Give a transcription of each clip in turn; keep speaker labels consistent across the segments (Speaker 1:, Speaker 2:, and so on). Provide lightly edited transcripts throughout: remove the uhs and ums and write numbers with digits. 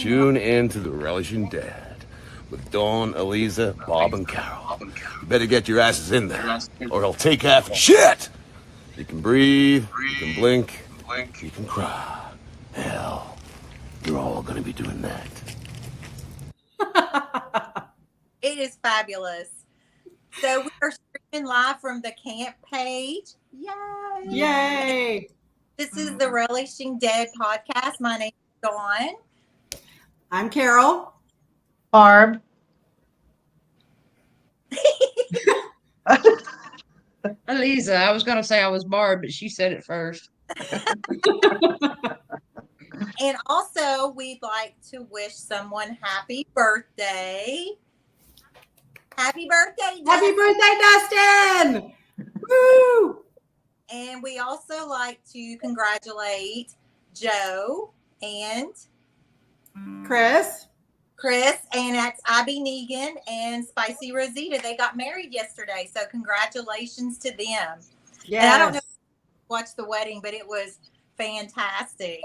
Speaker 1: Tune in to The Relishing Dead with Dawn, Eliza, Bob, and Carol. You better get your asses in there, or I'll take half shit! You can breathe, you can blink, you can cry. Hell, you're all gonna be doing that.
Speaker 2: It is fabulous. So we are streaming live from the camp page. Yay!
Speaker 3: Yay!
Speaker 2: This is the Relishing Dead podcast. My name is Dawn.
Speaker 3: I'm Carol.
Speaker 4: Barb.
Speaker 5: Eliza. I was going to say I was Barb, but she said it first.
Speaker 2: And also, we'd like to wish someone happy birthday. Happy birthday, Dustin!
Speaker 3: Happy birthday, Dustin! Woo!
Speaker 2: And we also like to congratulate Joe and
Speaker 3: Chris,
Speaker 2: and that's Abby Negan and Spicy Rosita. They got married yesterday, so congratulations to them.
Speaker 3: yes.
Speaker 2: And I don't know if you watched the wedding, but it was fantastic.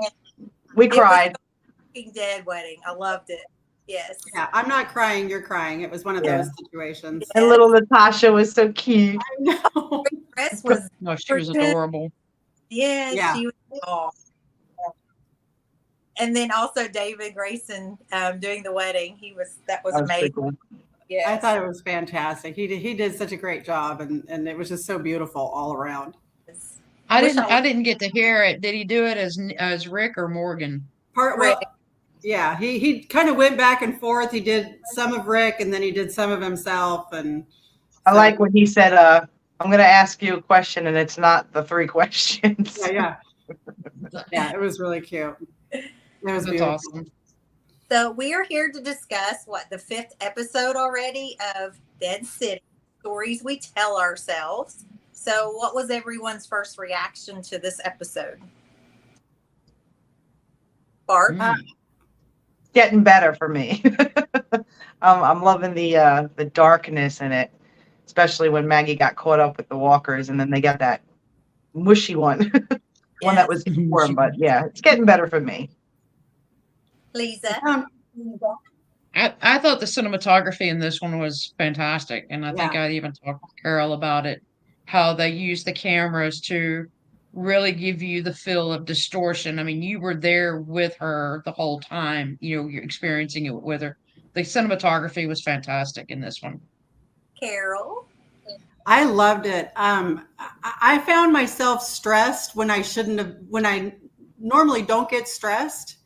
Speaker 4: We cried.
Speaker 2: It was a Walking Dead wedding. I loved it. Yes.
Speaker 3: Yeah, I'm not crying. You're crying. It was one of those situations.
Speaker 4: And little Natasha was so cute.
Speaker 3: I know.
Speaker 2: Chris was,
Speaker 5: No, she was adorable.
Speaker 2: yeah.
Speaker 3: Yeah.
Speaker 2: She was awesome. And then also David Grayson doing the wedding. That was amazing.
Speaker 4: Cool.
Speaker 2: Yes.
Speaker 3: I thought it was fantastic. He did such a great job, and it was just so beautiful all around.
Speaker 5: I
Speaker 2: wish
Speaker 5: didn't get to hear it. Did he do it as Rick or Morgan?
Speaker 3: Well, yeah, he kind of went back and forth. He did some of Rick, and then he did some of himself. And
Speaker 4: I like when he said, I'm going to ask you a question, and it's not the 3 questions.
Speaker 3: yeah. It was really cute. It was
Speaker 5: That's
Speaker 3: beautiful.
Speaker 5: awesome.
Speaker 2: So we are here to discuss the 5th episode already of Dead City, Stories We Tell Ourselves. So what was everyone's first reaction to this episode? Bart?
Speaker 4: Getting better for me. I'm loving the darkness in it, especially when Maggie got caught up with the walkers, and then they got that mushy one, one that was warm. But yeah, it's getting better for me.
Speaker 2: Lisa?
Speaker 5: I thought the cinematography in this one was fantastic, and I think I even talked to Carol about it, how they used the cameras to really give you the feel of distortion. I mean, you were there with her the whole time, you're experiencing it with her. The cinematography was fantastic in this one.
Speaker 2: Carol?
Speaker 3: I loved it. I found myself stressed when I normally don't get stressed.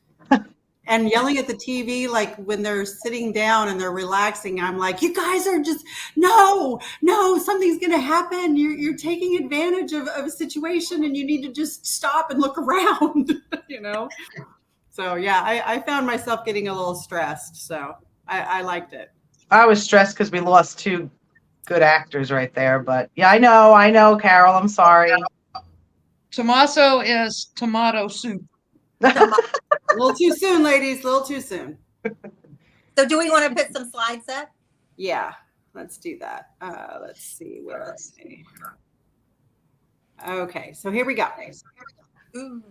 Speaker 3: And yelling at the TV, like when they're sitting down and they're relaxing, I'm like, you guys are just, no, something's going to happen. You're taking advantage of a situation, and you need to just stop and look around, So yeah, I found myself getting a little stressed. So I liked it.
Speaker 4: I was stressed because we lost 2 good actors right there. But yeah, I know, Carol. I'm sorry.
Speaker 5: Tommaso is tomato soup.
Speaker 3: A little too soon, ladies. A little too soon.
Speaker 2: So do we want to put some slides up?
Speaker 3: Yeah, let's do that. Let's see. Where are they? Okay, so here we go.
Speaker 2: Ooh.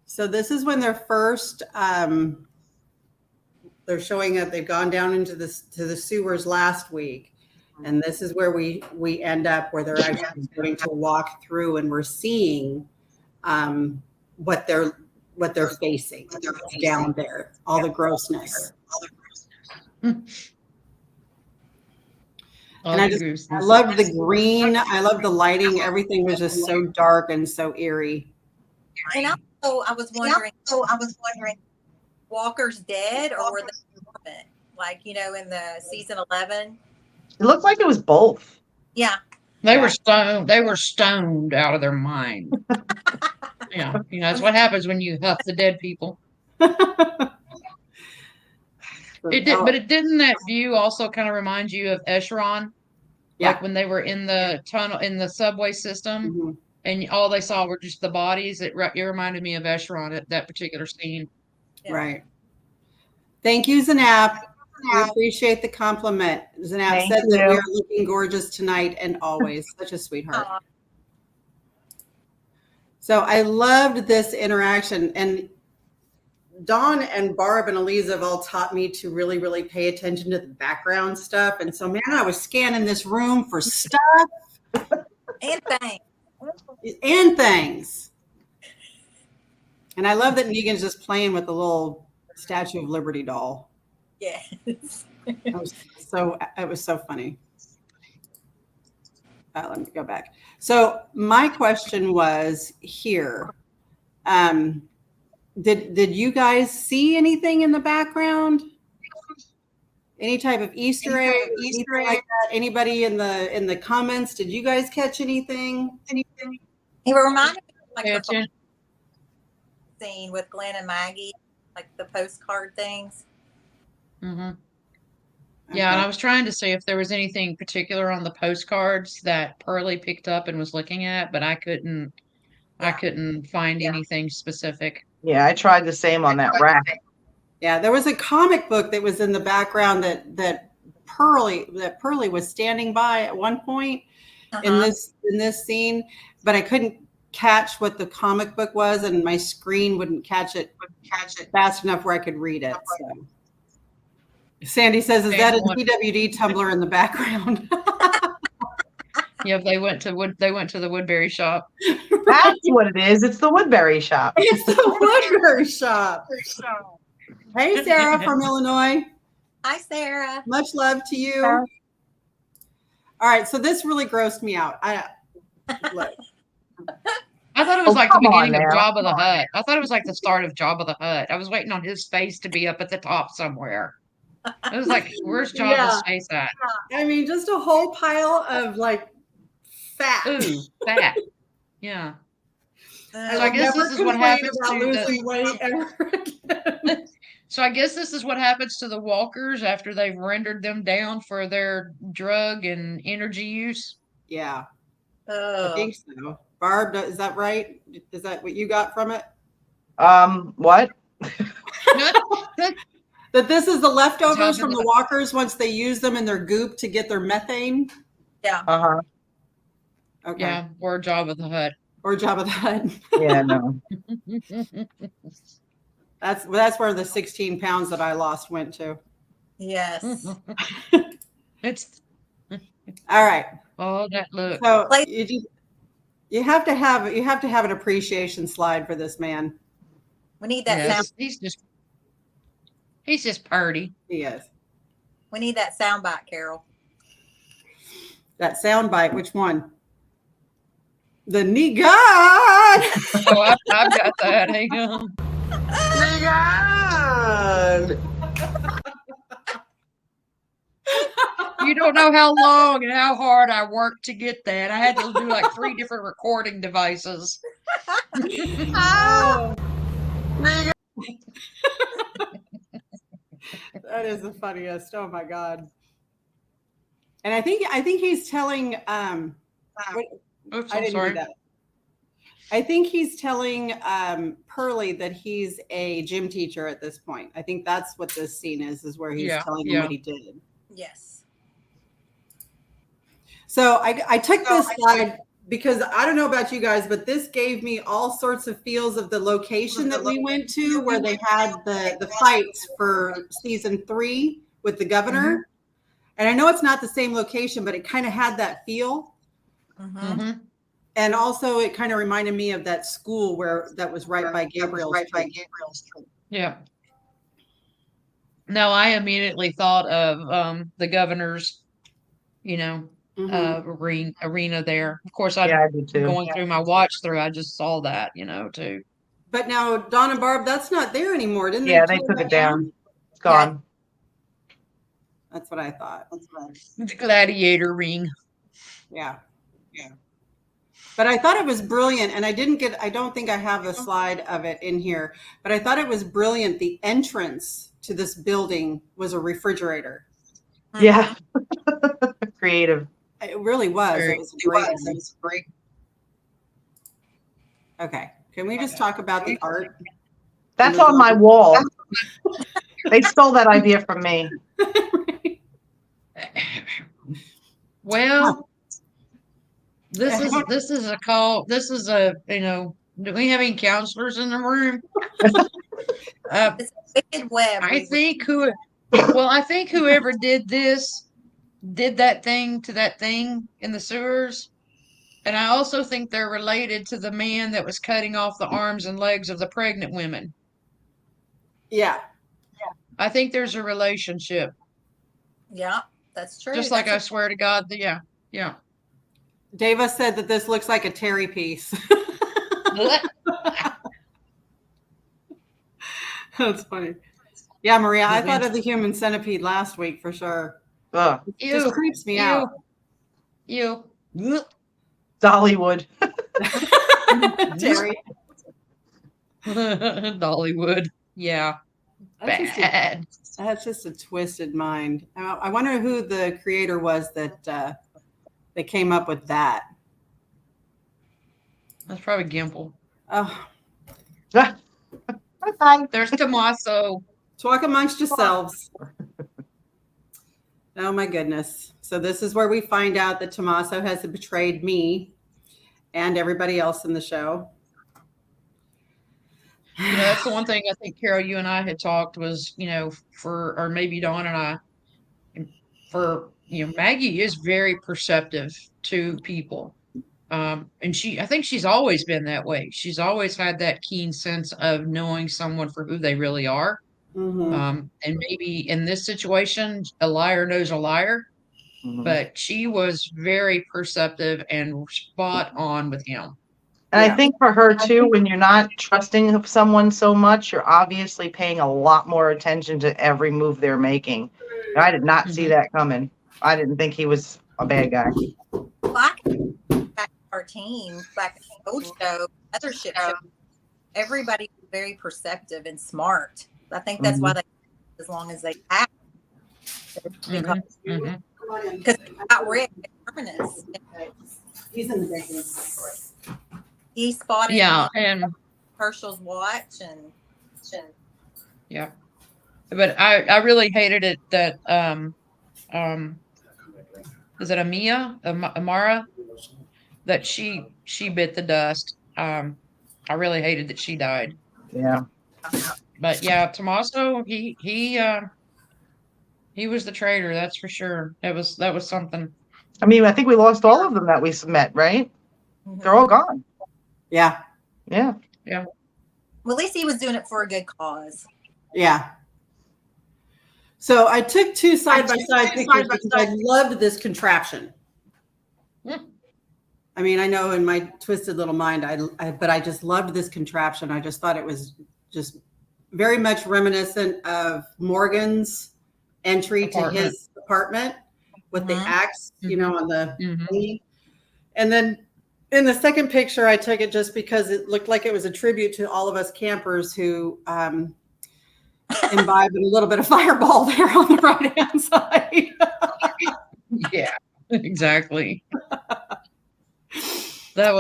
Speaker 3: So this is when they're first, they're showing that they've gone down into the sewers last week. And this is where we end up, where they're actually starting to walk through, and we're seeing what they're facing down there, all the grossness. And I loved the green. I loved the lighting. Everything was just so dark and so eerie.
Speaker 2: And also, I was wondering, Walker's dead or were they dormant? Like, in the season 11?
Speaker 4: It looked like it was both.
Speaker 2: Yeah.
Speaker 5: They were stoned. They were stoned out of their mind. Yeah, that's what happens when you huff the dead people. But didn't that view also kind of remind you of Escheron?
Speaker 3: Yeah.
Speaker 5: Like when they were in the tunnel, in the subway system,
Speaker 3: Mm-hmm.
Speaker 5: and all they saw were just the bodies. It reminded me of Escheron at that particular scene.
Speaker 2: Yeah.
Speaker 3: Right. Thank you, Zanab. We appreciate the compliment. Zanab said that we are looking gorgeous tonight and always. Such a sweetheart.
Speaker 2: Aww.
Speaker 3: So I loved this interaction, and Dawn and Barb and Eliza have all taught me to really, really pay attention to the background stuff. And so, man, I was scanning this room for stuff
Speaker 2: And thanks.
Speaker 3: and things. And I love that Negan's just playing with the little Statue of Liberty doll.
Speaker 2: Yes.
Speaker 3: It was so funny. Let me go back. So my question was here. Did you guys see anything in the background? Any type of Easter egg, anything like that? Anybody in the comments? Did you guys catch anything?
Speaker 2: It reminded me of like
Speaker 5: Pay
Speaker 2: the
Speaker 5: attention.
Speaker 2: scene with Glenn and Maggie, like the postcard things.
Speaker 5: Mhm. Yeah, and
Speaker 3: Okay.
Speaker 5: I was trying to see if there was anything particular on the postcards that Pearlie picked up and was looking at, but I couldn't find anything specific.
Speaker 4: Yeah, I tried the same on that rack.
Speaker 3: Yeah, there was a comic book that was in the background that Pearlie was standing by at one point in
Speaker 2: Uh-huh.
Speaker 3: this scene, but I couldn't catch what the comic book was, and my screen wouldn't catch it fast enough where I could read it. So. Sandy says, "Is that a DWD tumbler in the background?"
Speaker 5: Yeah, they went to the Woodbury shop.
Speaker 4: That's what it is. It's the Woodbury shop.
Speaker 3: It's the Woodbury shop. Hey, Sarah from Illinois.
Speaker 2: Hi, Sarah.
Speaker 3: Much love to you. All right, so this really grossed me out. Look.
Speaker 5: I thought it was
Speaker 4: Oh,
Speaker 5: like the
Speaker 4: come on
Speaker 5: beginning of
Speaker 4: now.
Speaker 5: Jabba the Hutt. I thought it was like the start of Jabba the Hutt. I was waiting on his face to be up at the top somewhere. I was like, where's Jabba's
Speaker 3: Yeah.
Speaker 5: face at?
Speaker 3: I mean, just a whole pile of like fat.
Speaker 5: Ooh, fat. Yeah.
Speaker 2: Uh,
Speaker 5: So I guess
Speaker 3: Never
Speaker 5: this is what
Speaker 3: complain
Speaker 5: happens
Speaker 3: about
Speaker 5: to
Speaker 3: losing
Speaker 5: the
Speaker 3: weight ever again.
Speaker 5: So I guess this is what happens to the walkers after they've rendered them down for their drug and energy use.
Speaker 3: Yeah, I
Speaker 2: oh.
Speaker 3: think so. Barb, is that right? Is that what you got from it?
Speaker 4: What?
Speaker 3: That this is the leftovers
Speaker 5: Jabba
Speaker 3: from the
Speaker 5: the-
Speaker 3: walkers once they use them in their goop to get their methane?
Speaker 2: Yeah.
Speaker 4: Uh-huh.
Speaker 3: Okay.
Speaker 5: Yeah, or Jabba the Hutt.
Speaker 3: Or Jabba the Hutt.
Speaker 4: Yeah, no.
Speaker 3: That's where the 16 pounds that I lost went to.
Speaker 2: Yes.
Speaker 5: It's
Speaker 3: All right.
Speaker 5: oh that look.
Speaker 3: So
Speaker 2: Like-
Speaker 3: you have to have an appreciation slide for this man.
Speaker 2: We need that
Speaker 5: Yeah,
Speaker 2: sound.
Speaker 5: he's just purty.
Speaker 3: He is.
Speaker 2: We need that sound bite, Carol.
Speaker 3: That sound bite, which one? The knee god.
Speaker 5: Oh, I've got that. Hang on. You don't know how long and how hard I worked to get that. I had to do like 3 different recording devices.
Speaker 3: Oh. That is the funniest. Oh my god. And I think he's telling
Speaker 5: Oops,
Speaker 3: I
Speaker 5: I'm
Speaker 3: didn't
Speaker 5: sorry.
Speaker 3: do that. I think he's telling Pearlie that he's a gym teacher at this point. I think that's what this scene is where he's
Speaker 5: Yeah,
Speaker 3: telling him
Speaker 5: yeah.
Speaker 3: what he did.
Speaker 2: Yes.
Speaker 3: So I took this slide because I don't know about you guys, but this gave me all sorts of feels of the location that we went to where they had the fights for season 3 with the governor. And I know it's not the same location, but it kind of had that feel.
Speaker 2: Mhm.
Speaker 5: Mhm.
Speaker 3: And also it kind of reminded me of that school that was right by Gabriel's Street.
Speaker 5: Yeah. No, I immediately thought of the governor's,
Speaker 3: Mhm.
Speaker 5: arena there. Of course, I
Speaker 4: Yeah, I do too.
Speaker 5: going through my watch through, I just saw that, too.
Speaker 3: But now Dawn and Barb, that's not there anymore, didn't they?
Speaker 4: Yeah, they
Speaker 3: tear
Speaker 4: took
Speaker 3: that
Speaker 4: it down. It's gone.
Speaker 3: That's what I thought.
Speaker 5: The gladiator ring.
Speaker 3: Yeah. But I thought it was brilliant, and I don't think I have a slide of it in here, but I thought it was brilliant. The entrance to this building was a refrigerator.
Speaker 4: Yeah. Creative.
Speaker 3: It really was.
Speaker 5: Very-
Speaker 3: It was great. Okay. Can we just talk about the art?
Speaker 4: That's on my wall. They stole that idea from me.
Speaker 5: Well, this is a call. This is a, do we have any counselors in the room?
Speaker 2: It's a wicked web.
Speaker 5: I think I think whoever did this did that thing to that thing in the sewers. And I also think they're related to the man that was cutting off the arms and legs of the pregnant women.
Speaker 3: Yeah.
Speaker 5: I think there's a relationship.
Speaker 2: Yeah, that's true.
Speaker 5: Just like I
Speaker 2: That's
Speaker 5: swear to God, yeah.
Speaker 3: Dava said that this looks like a Terry piece. That's funny. Yeah, Maria, I thought of the human centipede last week for sure.
Speaker 4: Ugh,
Speaker 3: It just creeps me out.
Speaker 5: You.
Speaker 4: Dollywood.
Speaker 3: Terry.
Speaker 5: Dollywood. Yeah. Bad.
Speaker 3: That's just a twisted mind. I wonder who the creator was that came up with that.
Speaker 5: That's probably Gimple.
Speaker 3: Oh,
Speaker 4: Hi.
Speaker 5: There's Tommaso.
Speaker 3: talk amongst yourselves. Oh my goodness. So this is where we find out that Tommaso has betrayed me and everybody else in the show.
Speaker 5: You know, that's the one thing I think, Carol, you and I had talked was, or maybe Dawn and I, Maggie is very perceptive to people. And I think she's always been that way. She's always had that keen sense of knowing someone for who they really are.
Speaker 3: Mm-hmm.
Speaker 5: And maybe in this situation, a liar knows a liar, but she was very perceptive and spot on with him.
Speaker 4: And
Speaker 3: Yeah.
Speaker 4: I think for her too, when you're not trusting of someone so much, you're obviously paying a lot more attention to every move they're making. And I did not see that coming. I didn't think he was a bad guy.
Speaker 2: back our team, back at the old show, other shit show. Everybody was very perceptive and smart. I think that's why they, as long as they have, because they got Rick at Terminus.
Speaker 3: He's in the business.
Speaker 2: He spotted
Speaker 5: and
Speaker 2: Herschel's watch and
Speaker 5: yeah. But I really hated it that is it Amara that she bit the dust. I really hated that she died.
Speaker 4: Yeah.
Speaker 5: But yeah, Tommaso, he was the traitor, that's for sure. That was something.
Speaker 4: I mean, I think we lost all of them that we met, right? They're all gone.
Speaker 3: Yeah.
Speaker 4: Yeah.
Speaker 2: well, at least he was doing it for a good cause.
Speaker 3: Yeah. So I took two side-by-side pictures because I loved this contraption. I mean, I know in my twisted little mind, but I just loved this contraption. I just thought it was just very much reminiscent of Morgan's entry to his apartment with the axe, on the thingy. And then in the second picture, I took it just because it looked like it was a tribute to all of us campers who imbibed a little bit of Fireball there on the right-hand side.
Speaker 5: Yeah, exactly. That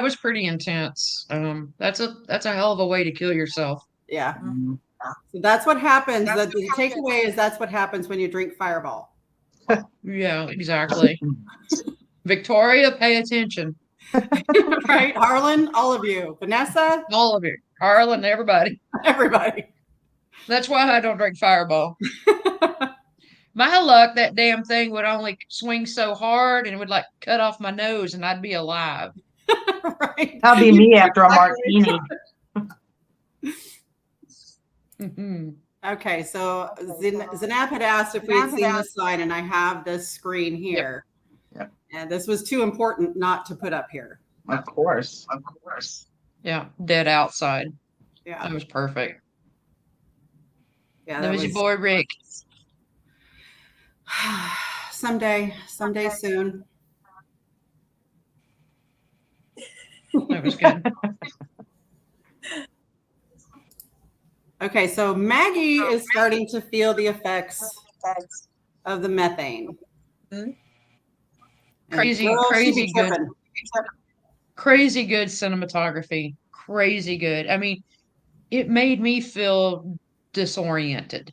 Speaker 5: was pretty intense. That's a hell of a way to kill yourself.
Speaker 3: Yeah. So that's what happens. The takeaway is that's what happens when you drink Fireball.
Speaker 5: Yeah, exactly. Victoria, pay attention.
Speaker 3: Right? Harlan, all of you. Vanessa,
Speaker 5: All of you. Harlan, everybody.
Speaker 3: everybody.
Speaker 5: That's why I don't drink Fireball. My luck, that damn thing would only swing so hard and it would cut off my nose and I'd be alive.
Speaker 3: Right.
Speaker 4: That'll be me after a martini.
Speaker 3: Okay, so Zanab had asked if we had seen the sign, and I have this screen here.
Speaker 4: Yep.
Speaker 3: And this was too important not to put up here.
Speaker 4: Of course.
Speaker 5: Yeah, dead outside.
Speaker 3: Yeah.
Speaker 5: That was perfect.
Speaker 3: Yeah,
Speaker 5: That was your boy Rick.
Speaker 3: someday soon.
Speaker 5: That was good.
Speaker 3: Okay, so Maggie is starting to feel the effects of the methane.
Speaker 2: Mm-hmm.
Speaker 5: Crazy good cinematography. Crazy good. I mean, it made me feel disoriented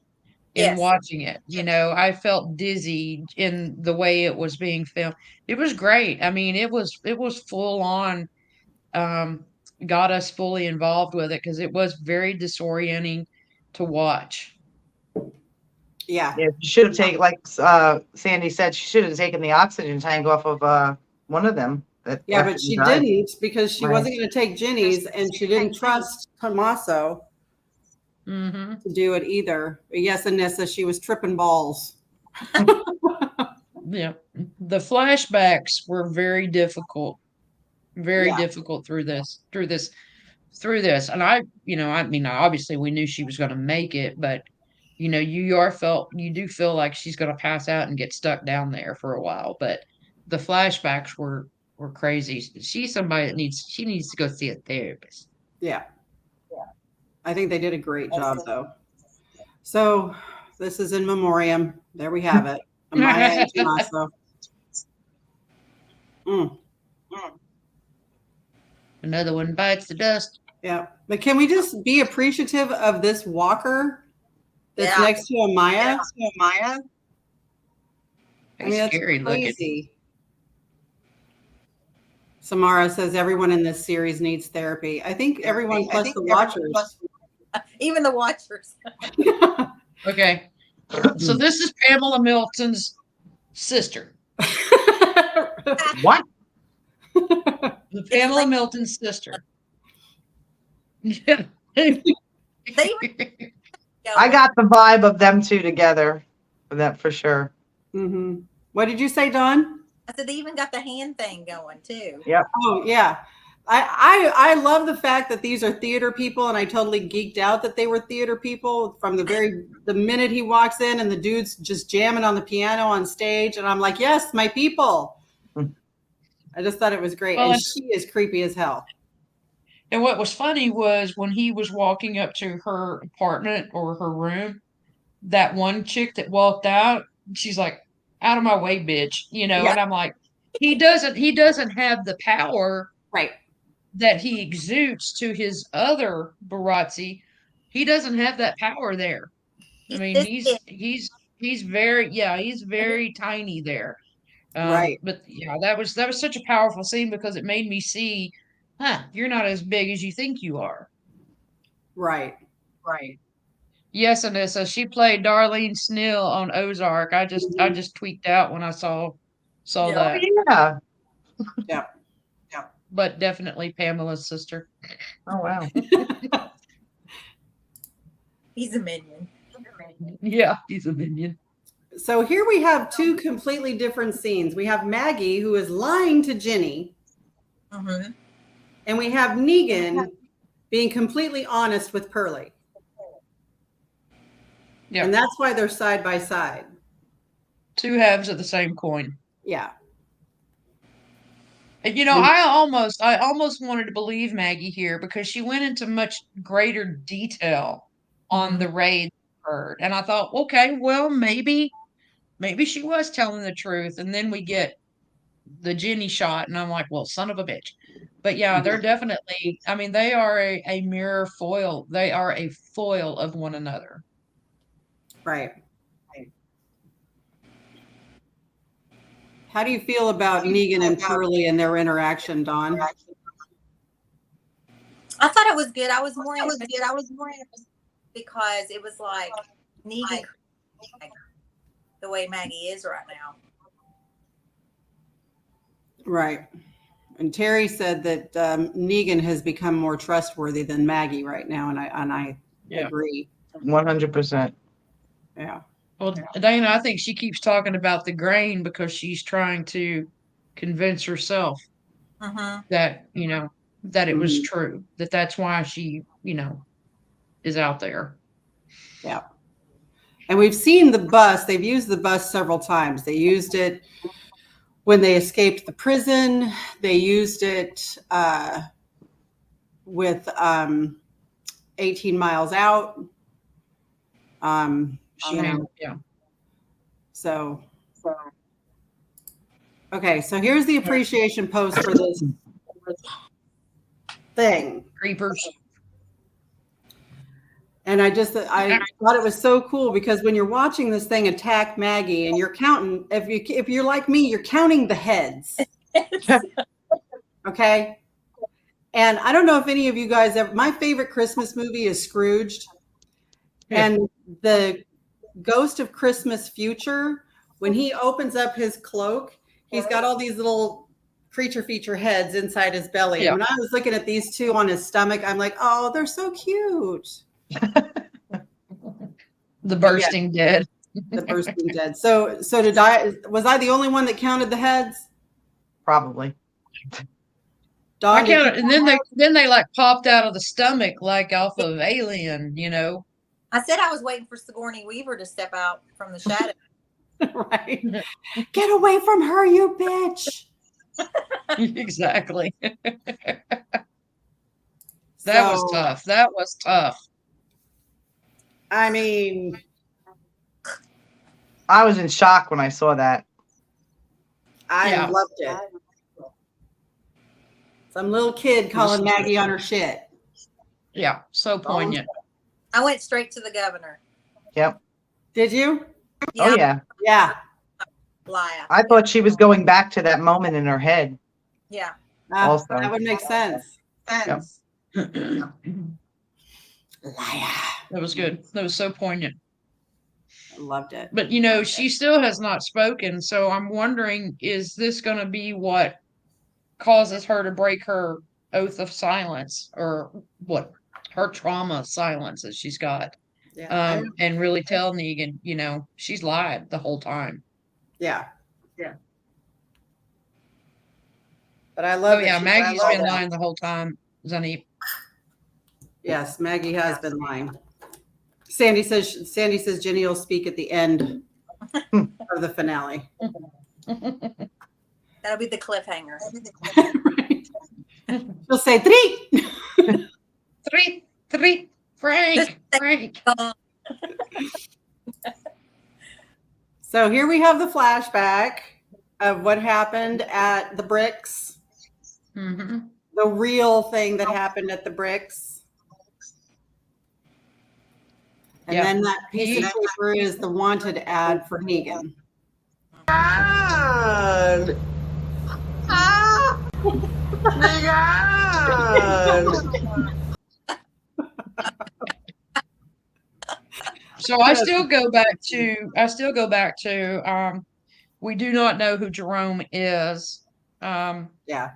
Speaker 5: in watching it. I felt dizzy in the way it was being filmed. It was great. I mean, it was full on, got us fully involved with it because it was very disorienting. to watch.
Speaker 3: Yeah.
Speaker 4: Yeah, she should have taken, like Sandy said, she should have taken the oxygen tank off of one of them.
Speaker 3: Yeah,
Speaker 4: after
Speaker 3: but
Speaker 4: he
Speaker 3: she
Speaker 4: died.
Speaker 3: didn't because she
Speaker 4: Right.
Speaker 3: wasn't going to take Ginny's and she didn't trust Tommaso
Speaker 5: Mm-hmm.
Speaker 3: to do it either. But yes, Anissa, she was tripping balls.
Speaker 5: Yeah. The flashbacks were very difficult. Very
Speaker 3: Yeah.
Speaker 5: difficult through this. And I mean, obviously we knew she was going to make it, but you do feel like she's going to pass out and get stuck down there for a while. But the flashbacks were crazy. She's somebody that needs to go see a therapist.
Speaker 3: Yeah. I think they did a great job though. So this is in memoriam. There we have it. Amaya and Tommaso.
Speaker 5: Another one bites the dust.
Speaker 3: Yeah. But can we just be appreciative of this walker that's
Speaker 2: Yeah.
Speaker 3: next to Amaya? I mean,
Speaker 5: It's
Speaker 3: that's
Speaker 5: scary looking.
Speaker 3: crazy. Samara says everyone in this series needs therapy. I think everyone plus the watchers.
Speaker 2: Even the watchers.
Speaker 5: Okay. So this is Pamela Milton's sister.
Speaker 4: What?
Speaker 5: The Pamela Milton's sister. Yeah.
Speaker 2: They
Speaker 4: I got the vibe of them two together, that for sure.
Speaker 3: Mm-hmm. What did you say, Dawn?
Speaker 2: I said they even got the hand thing going too.
Speaker 3: Oh yeah. I love the fact that these are theater people, and I totally geeked out that they were theater people from the minute he walks in and the dude's just jamming on the piano on stage, and I'm like, yes, my people. I just thought it was great.
Speaker 5: Well,
Speaker 3: and she is creepy as hell.
Speaker 5: And what was funny was when he was walking up to her apartment or her room, that one chick that walked out, she's like, out of my way, bitch,
Speaker 3: Yeah.
Speaker 5: and I'm like, he doesn't have the power
Speaker 3: Right.
Speaker 5: that he exudes to his other Barazzi. He doesn't have that power there. I mean, he's very tiny there.
Speaker 3: Right.
Speaker 5: But yeah, that was such a powerful scene because it made me see, you're not as big as you think you are.
Speaker 3: Right.
Speaker 5: Yes, Anissa, she played Darlene Snill on Ozark. I just tweaked out when I saw
Speaker 2: Yeah.
Speaker 5: that.
Speaker 4: Yeah.
Speaker 5: But definitely Pamela's sister.
Speaker 4: Oh wow.
Speaker 2: He's a minion.
Speaker 5: Yeah, he's a minion.
Speaker 3: So here we have two completely different scenes. We have Maggie, who is lying to Ginny,
Speaker 2: Mm-hmm.
Speaker 3: and we have Negan being completely honest with Pearlie.
Speaker 5: Yeah.
Speaker 3: And that's why they're side by side.
Speaker 5: Two halves of the same coin.
Speaker 3: Yeah.
Speaker 5: And I almost wanted to believe Maggie here because she went into much greater detail on the raid occurred. And I thought, okay, well, maybe she was telling the truth. And then we get the Ginny shot, and I'm like, well, son of a bitch. But yeah, they're definitely, I mean, they are a mirror foil. They are a foil of one another.
Speaker 3: Right. How do you feel about Negan and Pearlie and their interaction, Dawn?
Speaker 2: I thought it was good. I was more because it was like Negan, the way Maggie is right now.
Speaker 3: Right. And Terry said that Negan has become more trustworthy than Maggie right now, and I agree.
Speaker 4: 100%.
Speaker 3: Yeah.
Speaker 5: Well, Dana, I think she keeps talking about the grain because she's trying to convince herself
Speaker 2: Mm-hmm.
Speaker 5: that, that it was true, that's why she, is out there.
Speaker 3: Yeah. And we've seen the bus. They've used the bus several times. They used it when they escaped the prison. They used it with 18 Miles Out.
Speaker 5: Yeah.
Speaker 3: So, okay. So here's the appreciation post for this thing.
Speaker 5: Creepers.
Speaker 3: And I thought it was so cool because when you're watching this thing attack Maggie and you're counting, if you're like me, you're counting the heads. Okay. And I don't know if any of you guys my favorite Christmas movie is Scrooged. And the Ghost of Christmas Future, when he opens up his cloak, he's got all these little creature feature heads inside his belly.
Speaker 5: Yeah.
Speaker 3: And when I was looking at these two on his stomach, I'm like, oh, they're so cute.
Speaker 5: The bursting dead.
Speaker 3: The bursting dead. So was I the only one that counted the heads?
Speaker 4: Probably.
Speaker 5: I
Speaker 3: Dawn, did
Speaker 5: counted, and then they like popped out of the stomach like off of Alien, you know.
Speaker 2: I said I was waiting for Sigourney Weaver to step out from the shadow.
Speaker 3: right? Get away from her, you bitch.
Speaker 5: Exactly. That was tough. That was tough.
Speaker 3: I mean,
Speaker 4: I was in shock when I saw that.
Speaker 3: I
Speaker 5: Yeah.
Speaker 3: loved it. Some little kid calling Maggie on her shit.
Speaker 5: Yeah, so poignant.
Speaker 2: I went straight to the governor.
Speaker 4: Yep.
Speaker 3: Did you?
Speaker 4: Oh yeah.
Speaker 3: Yeah.
Speaker 2: Liar.
Speaker 4: I thought she was going back to that moment in her head.
Speaker 2: Yeah.
Speaker 4: Also.
Speaker 3: That would make sense.
Speaker 5: Yep.
Speaker 3: Liar.
Speaker 5: That was good. That was so poignant.
Speaker 3: I loved it.
Speaker 5: But you know, she still has not spoken, so I'm wondering, is this going to be what causes her to break her oath of silence, or what her trauma silence that she's got?
Speaker 3: Yeah.
Speaker 5: And really tell Negan, you know, she's lied the whole time.
Speaker 3: Yeah.
Speaker 5: Yeah.
Speaker 3: But I love
Speaker 5: Oh yeah, Maggie's been lying the whole time, Zanip.
Speaker 3: Yes, Maggie has been lying. Sandy says Jenny will speak at the end of the finale.
Speaker 2: That'll be the cliffhanger.
Speaker 3: Right. She'll say three.
Speaker 5: Three, Frank.
Speaker 3: So here we have the flashback of what happened at the Bricks,
Speaker 5: Mm-hmm.
Speaker 3: the real thing that happened at the Bricks. And
Speaker 5: Yep.
Speaker 3: then that piece of paper is the wanted ad for Negan.
Speaker 5: So I still go back to we do not know who Jerome is.
Speaker 3: Yeah.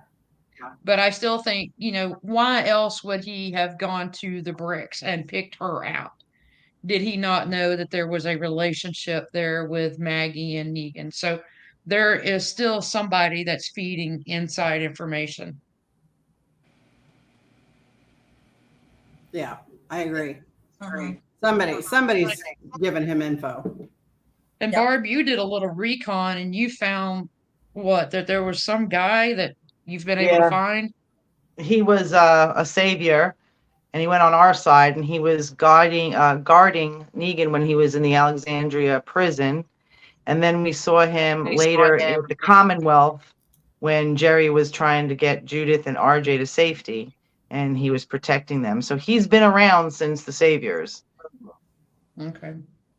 Speaker 5: But I still think, you know, why else would he have gone to the Bricks and picked her out? Did he not know that there was a relationship there with Maggie and Negan? So there is still somebody that's feeding inside information.
Speaker 3: Yeah, I agree.
Speaker 2: Mhm.
Speaker 3: Somebody's giving him info.
Speaker 5: And
Speaker 2: Yep.
Speaker 5: Barb, you did a little recon and you found that there was some guy that you've been able to
Speaker 4: Yeah.
Speaker 5: find?
Speaker 4: He was a savior, and he went on our side, and he was guarding Negan when he was in the Alexandria prison. And then we saw him later at the Commonwealth when Jerry was trying to get Judith and RJ to safety, and he was protecting them. So he's been around since the Saviors.
Speaker 5: Okay.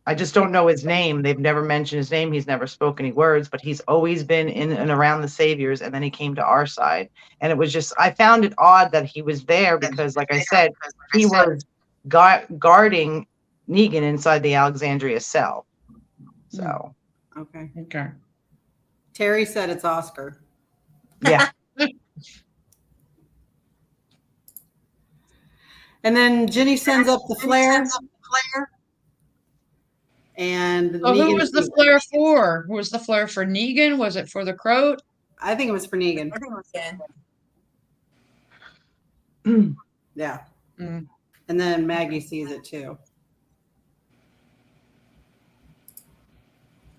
Speaker 4: I just don't know his name. They've never mentioned his name. He's never spoken any words, but he's always been in and around the Saviors. And then he came to our side. And it was just, I found it odd that he was there because, like I said, he was guarding Negan inside the Alexandria cell. So,
Speaker 3: Okay.
Speaker 5: Okay.
Speaker 3: Terry said it's Oscar.
Speaker 4: yeah.
Speaker 3: And then Jenny sends up the flare. And
Speaker 5: So who
Speaker 3: Negan
Speaker 5: was the
Speaker 3: sees it.
Speaker 5: flare for? Was the flare for Negan? Was it for the Croat?
Speaker 3: I think it was for Negan.
Speaker 2: Yeah.
Speaker 3: Yeah.
Speaker 5: Mm.
Speaker 3: And then Maggie sees it too.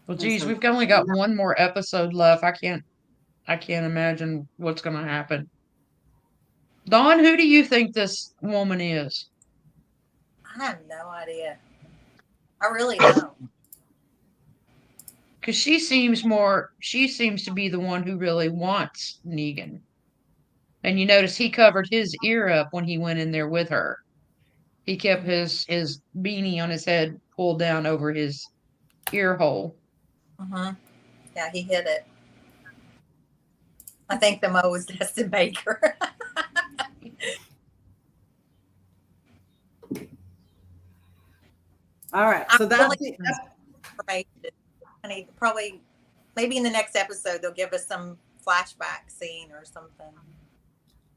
Speaker 5: Well, geez, we've only got one more episode left. I can't imagine what's going to happen. Dawn, who do you think this woman is?
Speaker 2: I have no idea. I really don't.
Speaker 5: Because she seems to be the one who really wants Negan. And you notice he covered his ear up when he went in there with her. He kept his beanie on his head pulled down over his ear hole.
Speaker 2: Mhm. Yeah, he hit it. I think the Mo was Destin Baker.
Speaker 3: All right. So
Speaker 2: I'm
Speaker 3: that's
Speaker 2: really
Speaker 3: the,
Speaker 2: afraid that, honey, probably maybe in the next episode they'll give us some flashback scene or something.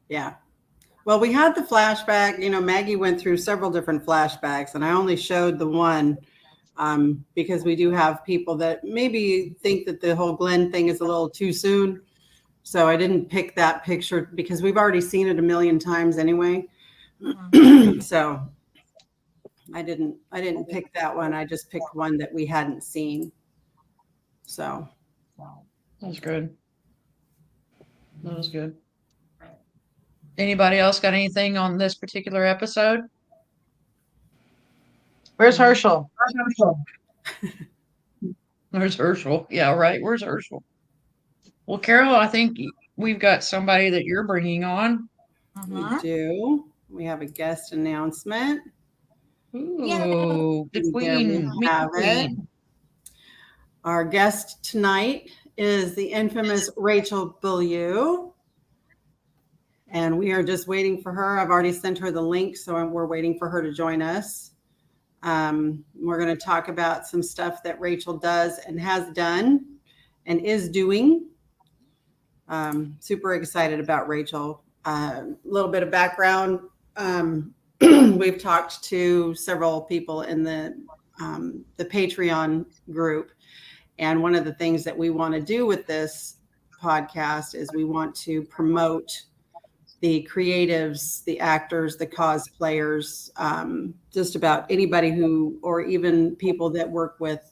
Speaker 3: yeah. Well, we had the flashback. You know, Maggie went through several different flashbacks, and I only showed the one because we do have people that maybe think that the whole Glenn thing is a little too soon. So I didn't pick that picture because we've already seen it a million times anyway. So I didn't pick that one. I just picked one that we hadn't seen. So
Speaker 5: That was good. That was good. Anybody else got anything on this particular episode?
Speaker 4: Where's Herschel?
Speaker 5: Where's Herschel? Yeah, right. Where's Herschel? Well, Carol, I think we've got somebody that you're bringing on.
Speaker 3: we do. We have a guest announcement.
Speaker 5: Ooh, the
Speaker 3: There
Speaker 5: queen.
Speaker 3: we
Speaker 5: Meet
Speaker 3: have
Speaker 5: the
Speaker 3: it.
Speaker 5: queen.
Speaker 3: Our guest tonight is the infamous Rachel Beaulieu. And we are just waiting for her. I've already sent her the link, so we're waiting for her to join us. We're going to talk about some stuff that Rachel does and has done and is doing. Super excited about Rachel. A little bit of background. We've talked to several people in the Patreon group. And one of the things that we want to do with this podcast is we want to promote the creatives, the actors, the cosplayers, just about anybody who, or even people that work with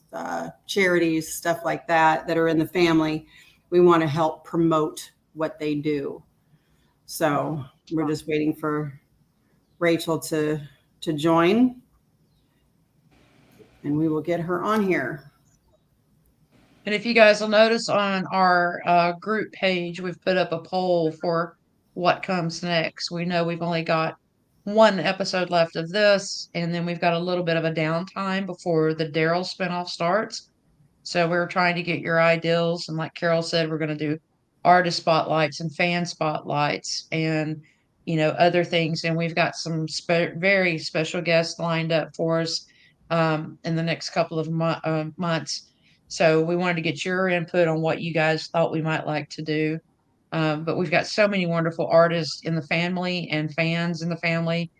Speaker 3: charities, stuff like that, that are in the family. We want to help promote what they do. So we're just waiting for Rachel to join, and we will get her on here.
Speaker 5: And if you guys will notice on our group page, we've put up a poll for what comes next. We know we've only got one episode left of this, and then we've got a little bit of a downtime before the Daryl spinoff starts. So we're trying to get your ideals. And like Carol said, we're going to do artist spotlights and fan spotlights and, other things. And we've got some very special guests lined up for us in the next couple of months. So we wanted to get your input on what you guys thought we might like to do. But we've got so many wonderful artists in the family and fans in the family.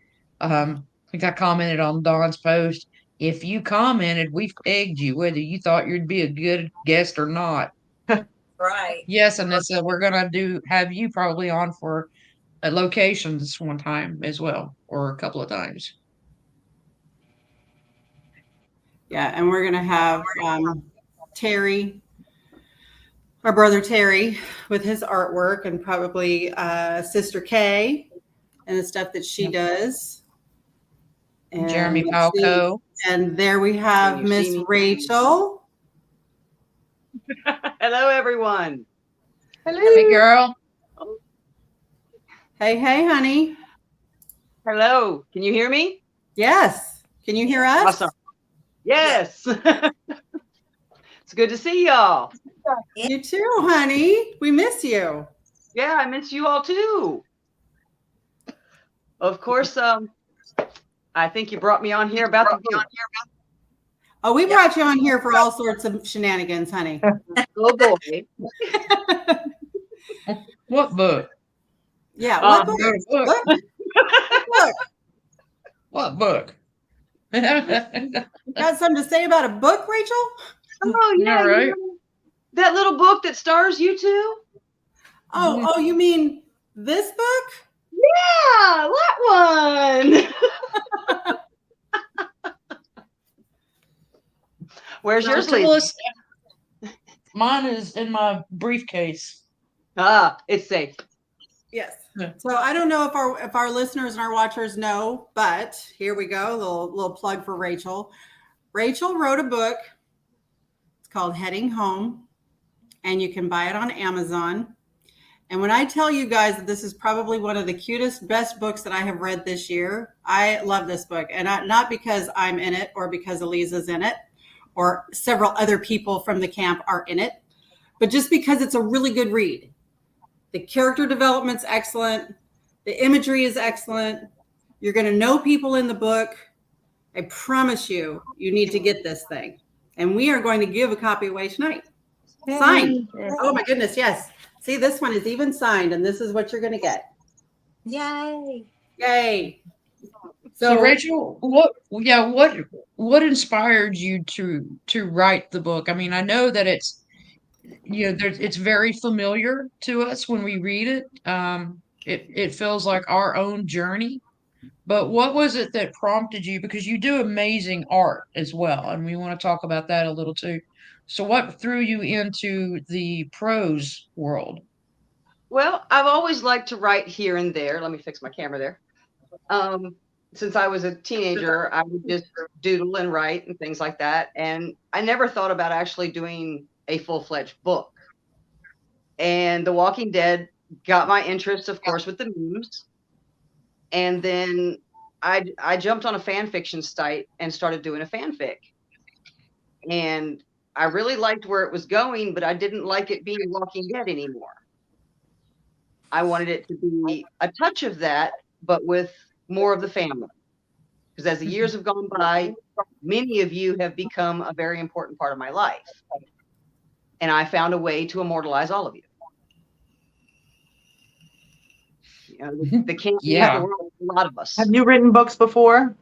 Speaker 5: I think I commented on Dawn's post. If you commented, we've pegged you, whether you thought you'd be a good guest or not.
Speaker 2: Right.
Speaker 5: Yes, Anissa, we're gonna have you probably on for locations one time as well, or a couple of times.
Speaker 3: Yeah, and we're going to have Terry, our brother Terry, with his artwork, and probably Sister Kay and the stuff that she does. And
Speaker 5: Jeremy
Speaker 3: let's see.
Speaker 5: Palco.
Speaker 3: And there we have
Speaker 6: Can you see
Speaker 3: Miss
Speaker 6: me?
Speaker 3: Rachel.
Speaker 6: Hello, everyone.
Speaker 5: Hey, girl.
Speaker 3: Hey, honey.
Speaker 6: Hello. Can you hear me?
Speaker 3: Yes. Can you hear us?
Speaker 6: Awesome. Yes. It's good to see y'all.
Speaker 3: You too, honey. We miss you.
Speaker 6: Yeah, I miss you all too. Of course, I think you brought me on here about the book.
Speaker 3: Oh, we brought you on here for all sorts of shenanigans, honey.
Speaker 6: Oh boy.
Speaker 5: What book?
Speaker 3: Yeah. What book?
Speaker 5: What book?
Speaker 3: Look,
Speaker 5: What book?
Speaker 3: got something to say about a book, Rachel?
Speaker 6: Oh yeah,
Speaker 5: right.
Speaker 6: you know, that little book that stars you two.
Speaker 3: Oh, you mean this book?
Speaker 6: Yeah, that one. Where's yours,
Speaker 5: Tell
Speaker 6: Lisa?
Speaker 5: us- Mine is in my briefcase.
Speaker 6: Ah, it's safe.
Speaker 3: Yes.
Speaker 5: Yeah.
Speaker 3: So I don't know if our listeners and our watchers know, but here we go. A little plug for Rachel. Rachel wrote a book. It's called Heading Home, and you can buy it on Amazon. And when I tell you guys that this is probably one of the cutest, best books that I have read this year, I love this book. And not because I'm in it or because Eliza's in it or several other people from the camp are in it, but just because it's a really good read. The character development's excellent. The imagery is excellent. You're going to know people in the book. I promise you, you need to get this thing. And we are going to give a copy away tonight. Signed. Oh my goodness, yes. See, this one is even signed, and this is what you're going to get.
Speaker 2: Yay.
Speaker 3: Yay.
Speaker 5: So Rachel, what inspired you to write the book? I mean, I know that it's it's very familiar to us when we read it. It feels like our own journey. But what was it that prompted you? Because you do amazing art as well, and we want to talk about that a little too. So what threw you into the prose world?
Speaker 6: Well, I've always liked to write here and there. Let me fix my camera there. Since I was a teenager, I would just doodle and write and things like that. And I never thought about actually doing a full-fledged book. And The Walking Dead got my interest, of course, with the memes. And then I jumped on a fan fiction site and started doing a fanfic. And I really liked where it was going, but I didn't like it being Walking Dead anymore. I wanted it to be a touch of that, but with more of the family. Because as the years have gone by, many of you have become a very important part of my life. And I found a way to immortalize all of you. You know, the king of the world, a lot of us.
Speaker 4: Have you written books before?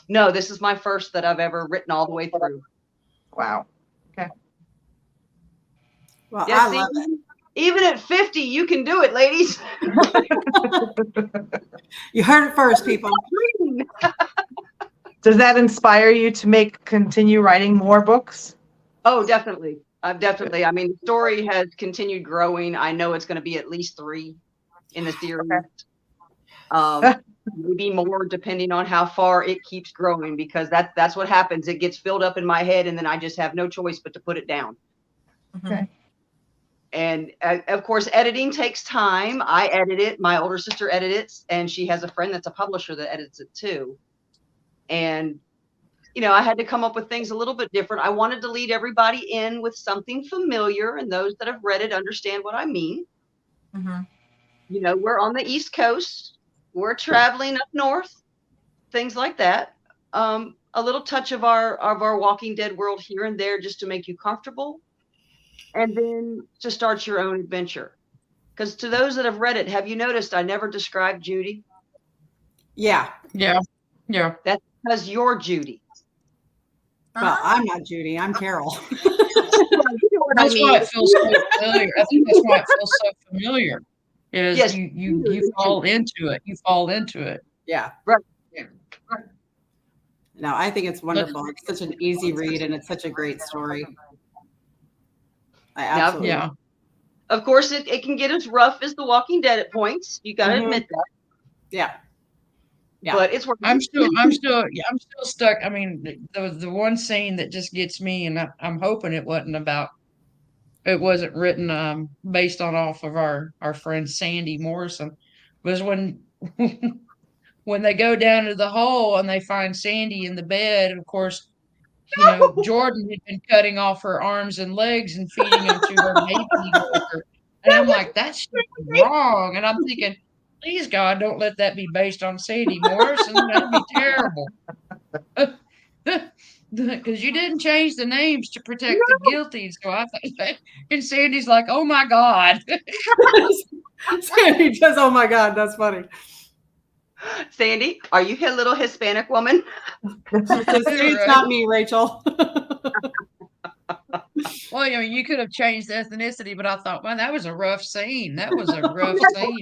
Speaker 6: No, this is my first that I've ever written all the way through.
Speaker 4: Wow. Okay.
Speaker 3: Well,
Speaker 6: Yeah,
Speaker 3: I love it.
Speaker 6: Even at 50, you can do it, ladies.
Speaker 3: You heard it first, people.
Speaker 4: Does that inspire you to continue writing more books?
Speaker 6: Oh, definitely. Definitely. I mean, the story has continued growing. I know it's going to be at least 3 in the series. Maybe more, depending on how far it keeps growing, because that's what happens. It gets filled up in my head, and then I just have no choice but to put it down.
Speaker 4: Okay.
Speaker 6: And of course, editing takes time. I edit it. My older sister edits it, and she has a friend that's a publisher that edits it too. And, I had to come up with things a little bit different. I wanted to lead everybody in with something familiar, and those that have read it understand what I mean.
Speaker 2: Mm-hmm.
Speaker 6: We're on the East Coast. We're traveling up north, things like that. A little touch of our Walking Dead world here and there, just to make you comfortable. And then to start your own adventure. Because to those that have read it, have you noticed I never described Judy?
Speaker 3: Yeah.
Speaker 5: Yeah.
Speaker 6: That's because you're Judy.
Speaker 3: Well, I'm not Judy. I'm Carol.
Speaker 5: That's why it feels so familiar. I think that's why it feels so familiar. Is
Speaker 6: Yes.
Speaker 5: you fall into it. You fall into it.
Speaker 3: Yeah.
Speaker 6: Right.
Speaker 5: Yeah.
Speaker 3: No, I think it's wonderful. It's such an easy read, and it's such a great story. I absolutely.
Speaker 5: Yeah.
Speaker 6: Of course, it can get as rough as The Walking Dead at points. You got to admit that.
Speaker 3: Yeah. Yeah.
Speaker 6: But it's worth
Speaker 5: I'm still stuck. I mean, the one scene that just gets me, and I'm hoping it wasn't written based off of our friend Sandy Morrison, was when they go down to the hole and they find Sandy in the bed. And of course, Jordan had been cutting off her arms and legs and feeding them to her baby walker. And I'm like, that's wrong. And I'm thinking, please God, don't let that be based on Sandy Morrison. That'd be terrible. Because you didn't change the names to protect the guilty. So I thought, and Sandy's like, oh my God.
Speaker 3: Sandy says, oh my God, that's funny.
Speaker 6: Sandy, are you a little Hispanic woman?
Speaker 3: It's not me, Rachel.
Speaker 5: Well, you could have changed the ethnicity, but I thought, man, that was a rough scene. That was a rough scene.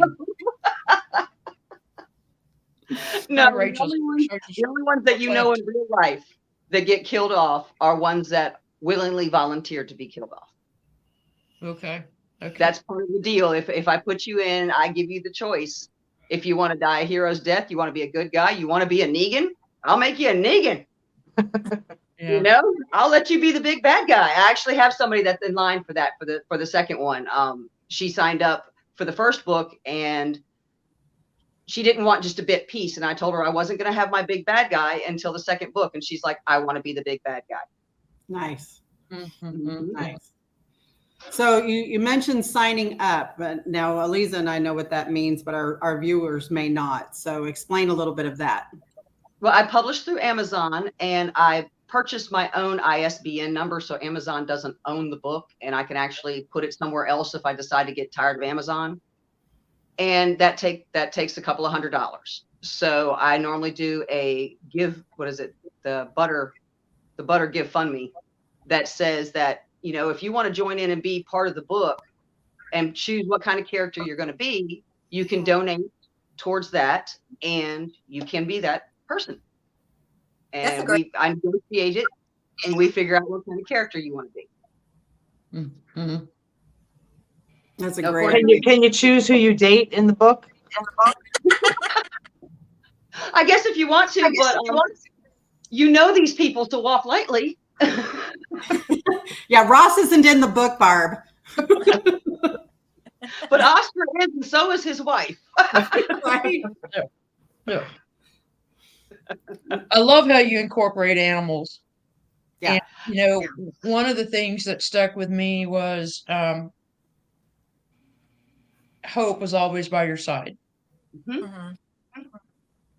Speaker 6: No,
Speaker 5: Rachel's
Speaker 6: the only ones that you know in real life that get killed off are ones that willingly volunteer to be killed off.
Speaker 5: Okay.
Speaker 6: That's part of the deal. If I put you in, I give you the choice. If you want to die a hero's death, you want to be a good guy, you want to be a Negan, I'll make you a Negan.
Speaker 5: Yeah.
Speaker 6: I'll let you be the big bad guy. I actually have somebody that's in line for that for the second one. She signed up for the first book, and she didn't want just a bit piece. And I told her I wasn't going to have my big bad guy until the second book. And she's like, I want to be the big bad guy.
Speaker 3: Nice.
Speaker 5: Mm-hmm.
Speaker 3: Nice. So you mentioned signing up, but now Eliza and I know what that means, but our viewers may not. So explain a little bit of that.
Speaker 6: Well, I published through Amazon, and I purchased my own ISBN number, so Amazon doesn't own the book, and I can actually put it somewhere else if I decide to get tired of Amazon. And that takes a couple of $100. So I normally do a the butter GiveFundMe that says that, if you want to join in and be part of the book and choose what kind of character you're going to be, you can donate towards that, and you can be that person. And I negotiate it, and we figure out what kind of character you want to be.
Speaker 5: Mm-hmm.
Speaker 3: That's a
Speaker 6: Of
Speaker 3: great.
Speaker 6: course.
Speaker 4: Can you choose who you date in the book?
Speaker 6: I guess if you want to, but these people to walk lightly.
Speaker 3: Yeah, Ross isn't in the book, Barb.
Speaker 6: But Oscar is, and so is his wife.
Speaker 3: Right?
Speaker 5: Yeah. I love how you incorporate animals.
Speaker 3: Yeah.
Speaker 5: And, one of the things that stuck with me was Hope was always by your side.
Speaker 2: Mhm.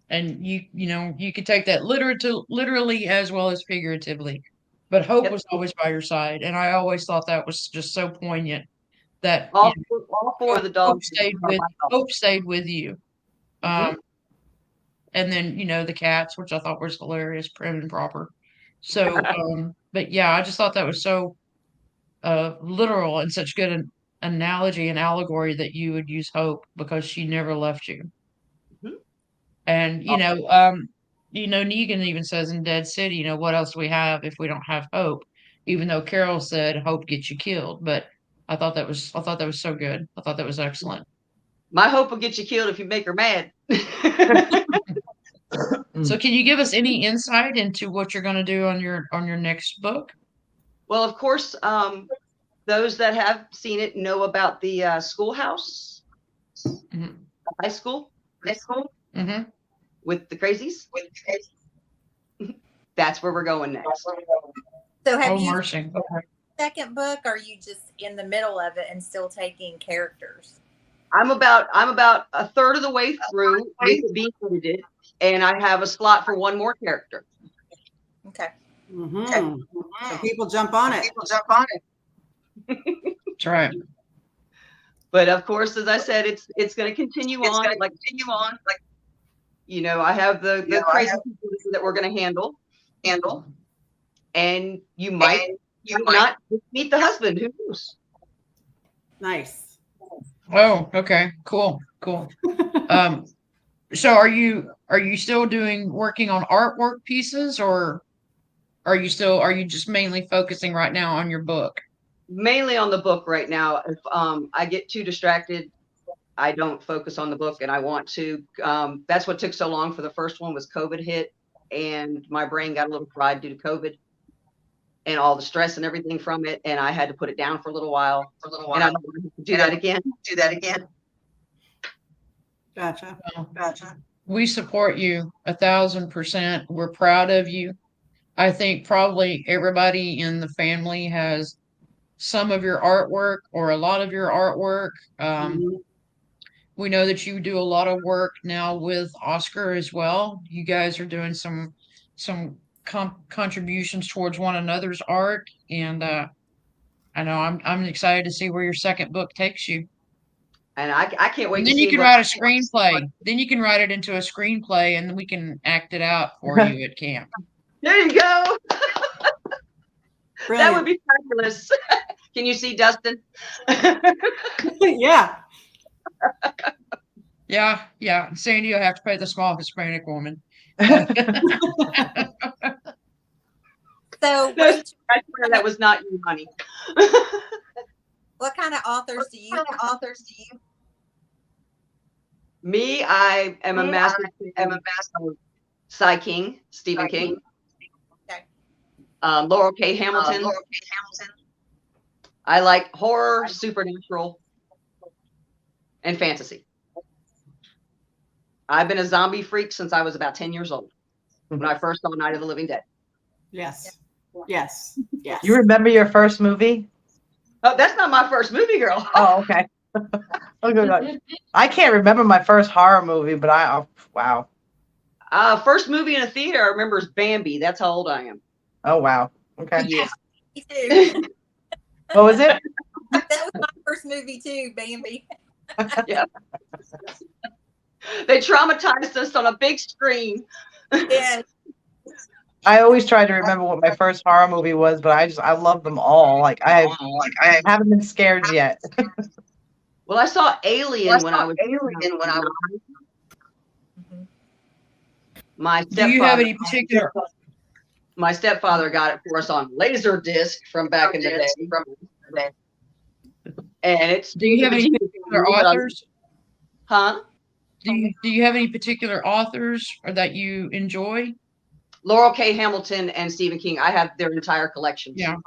Speaker 5: And you could take that literally as well as figuratively. But Hope
Speaker 6: Yep.
Speaker 5: was always by your side. And I always thought that was just so poignant that
Speaker 6: All four of the dogs
Speaker 5: Hope stayed with you.
Speaker 6: Mhm.
Speaker 5: And then, the cats, which I thought was hilarious, prim and proper. So, but yeah, I just thought that was so literal and such good an analogy and allegory that you would use Hope because she never left you.
Speaker 6: Mhm.
Speaker 5: And, Negan even says in Dead City, what else do we have if we don't have hope? Even though Carol said hope gets you killed. But I thought that was so good. I thought that was excellent.
Speaker 6: My hope will get you killed if you make her mad.
Speaker 5: So can you give us any insight into what you're going to do on your next book?
Speaker 6: Well, of course, those that have seen it know about the schoolhouse,
Speaker 5: Mhm.
Speaker 6: high school
Speaker 5: Mm-hmm.
Speaker 6: with the crazies. That's where we're going next.
Speaker 2: So have
Speaker 5: Oh,
Speaker 2: you
Speaker 5: mercy. Okay.
Speaker 2: second book? Or are you just in the middle of it and still taking characters?
Speaker 6: I'm about a third of the way through with it being edited, and I have a slot for one more character.
Speaker 2: Okay.
Speaker 3: Mhm. So people jump on it.
Speaker 5: That's right.
Speaker 6: But of course, as I said, it's going to continue on. I have the crazy people that we're going to handle, and you might not meet the husband. Who knows?
Speaker 3: Nice.
Speaker 5: Oh, okay. Cool. So are you still working on artwork pieces, or are you just mainly focusing right now on your book?
Speaker 6: Mainly on the book right now. If I get too distracted, I don't focus on the book, and I want to. That's what took so long for the first one was COVID hit, and my brain got a little fried due to COVID and all the stress and everything from it, and I had to put it down for a little while. And I don't want to do that again.
Speaker 3: Gotcha.
Speaker 5: We support you 1,000%. We're proud of you. I think probably everybody in the family has some of your artwork or a lot of your artwork. We know that you do a lot of work now with Oscar as well. You guys are doing some contributions towards one another's art, and I know I'm excited to see where your second book takes you.
Speaker 6: And I can't wait.
Speaker 5: And
Speaker 6: to
Speaker 5: then
Speaker 6: see
Speaker 5: you can
Speaker 6: what-
Speaker 5: write a screenplay. Then you can write it into a screenplay, and we can act it out for you at camp.
Speaker 6: There you go. That
Speaker 3: Brilliant.
Speaker 6: would be fabulous. Can you see Dustin?
Speaker 3: Yeah.
Speaker 5: Yeah. Sandy will have to pay the small Hispanic woman.
Speaker 2: So
Speaker 6: I swear that was not you, honey.
Speaker 2: what kind of authors do you
Speaker 6: Me, I am a master of Cy King, Stephen King.
Speaker 2: Okay.
Speaker 6: Laurel K. Hamilton. I like horror, supernatural, and fantasy. I've been a zombie freak since I was about 10 years old when I first saw Night of the Living Dead.
Speaker 3: Yes.
Speaker 4: You remember your first movie?
Speaker 6: Oh, that's not my first movie, girl.
Speaker 4: Oh, okay. I can't remember my first horror movie, but wow.
Speaker 6: First movie in a theater I remember is Bambi. That's how old I am.
Speaker 4: Oh wow. Okay.
Speaker 6: Yeah.
Speaker 2: Me too.
Speaker 4: What was it?
Speaker 2: That was my first movie too, Bambi.
Speaker 6: Yeah. They traumatized us on a big screen.
Speaker 2: Yeah.
Speaker 4: I always try to remember what my first horror movie was, but I love them all. Like I haven't been scared yet.
Speaker 6: Well, I saw Alien when I was
Speaker 2: Mhm.
Speaker 6: my
Speaker 5: Do you have
Speaker 6: stepfather.
Speaker 5: any particular?
Speaker 6: My stepfather got it for us on Laserdisc from back in the day. And it's
Speaker 5: Do you have any particular authors?
Speaker 6: Huh?
Speaker 5: Do you have any particular authors or that you enjoy?
Speaker 6: Laurel K. Hamilton and Stephen King. I have their entire collections.
Speaker 5: Yeah.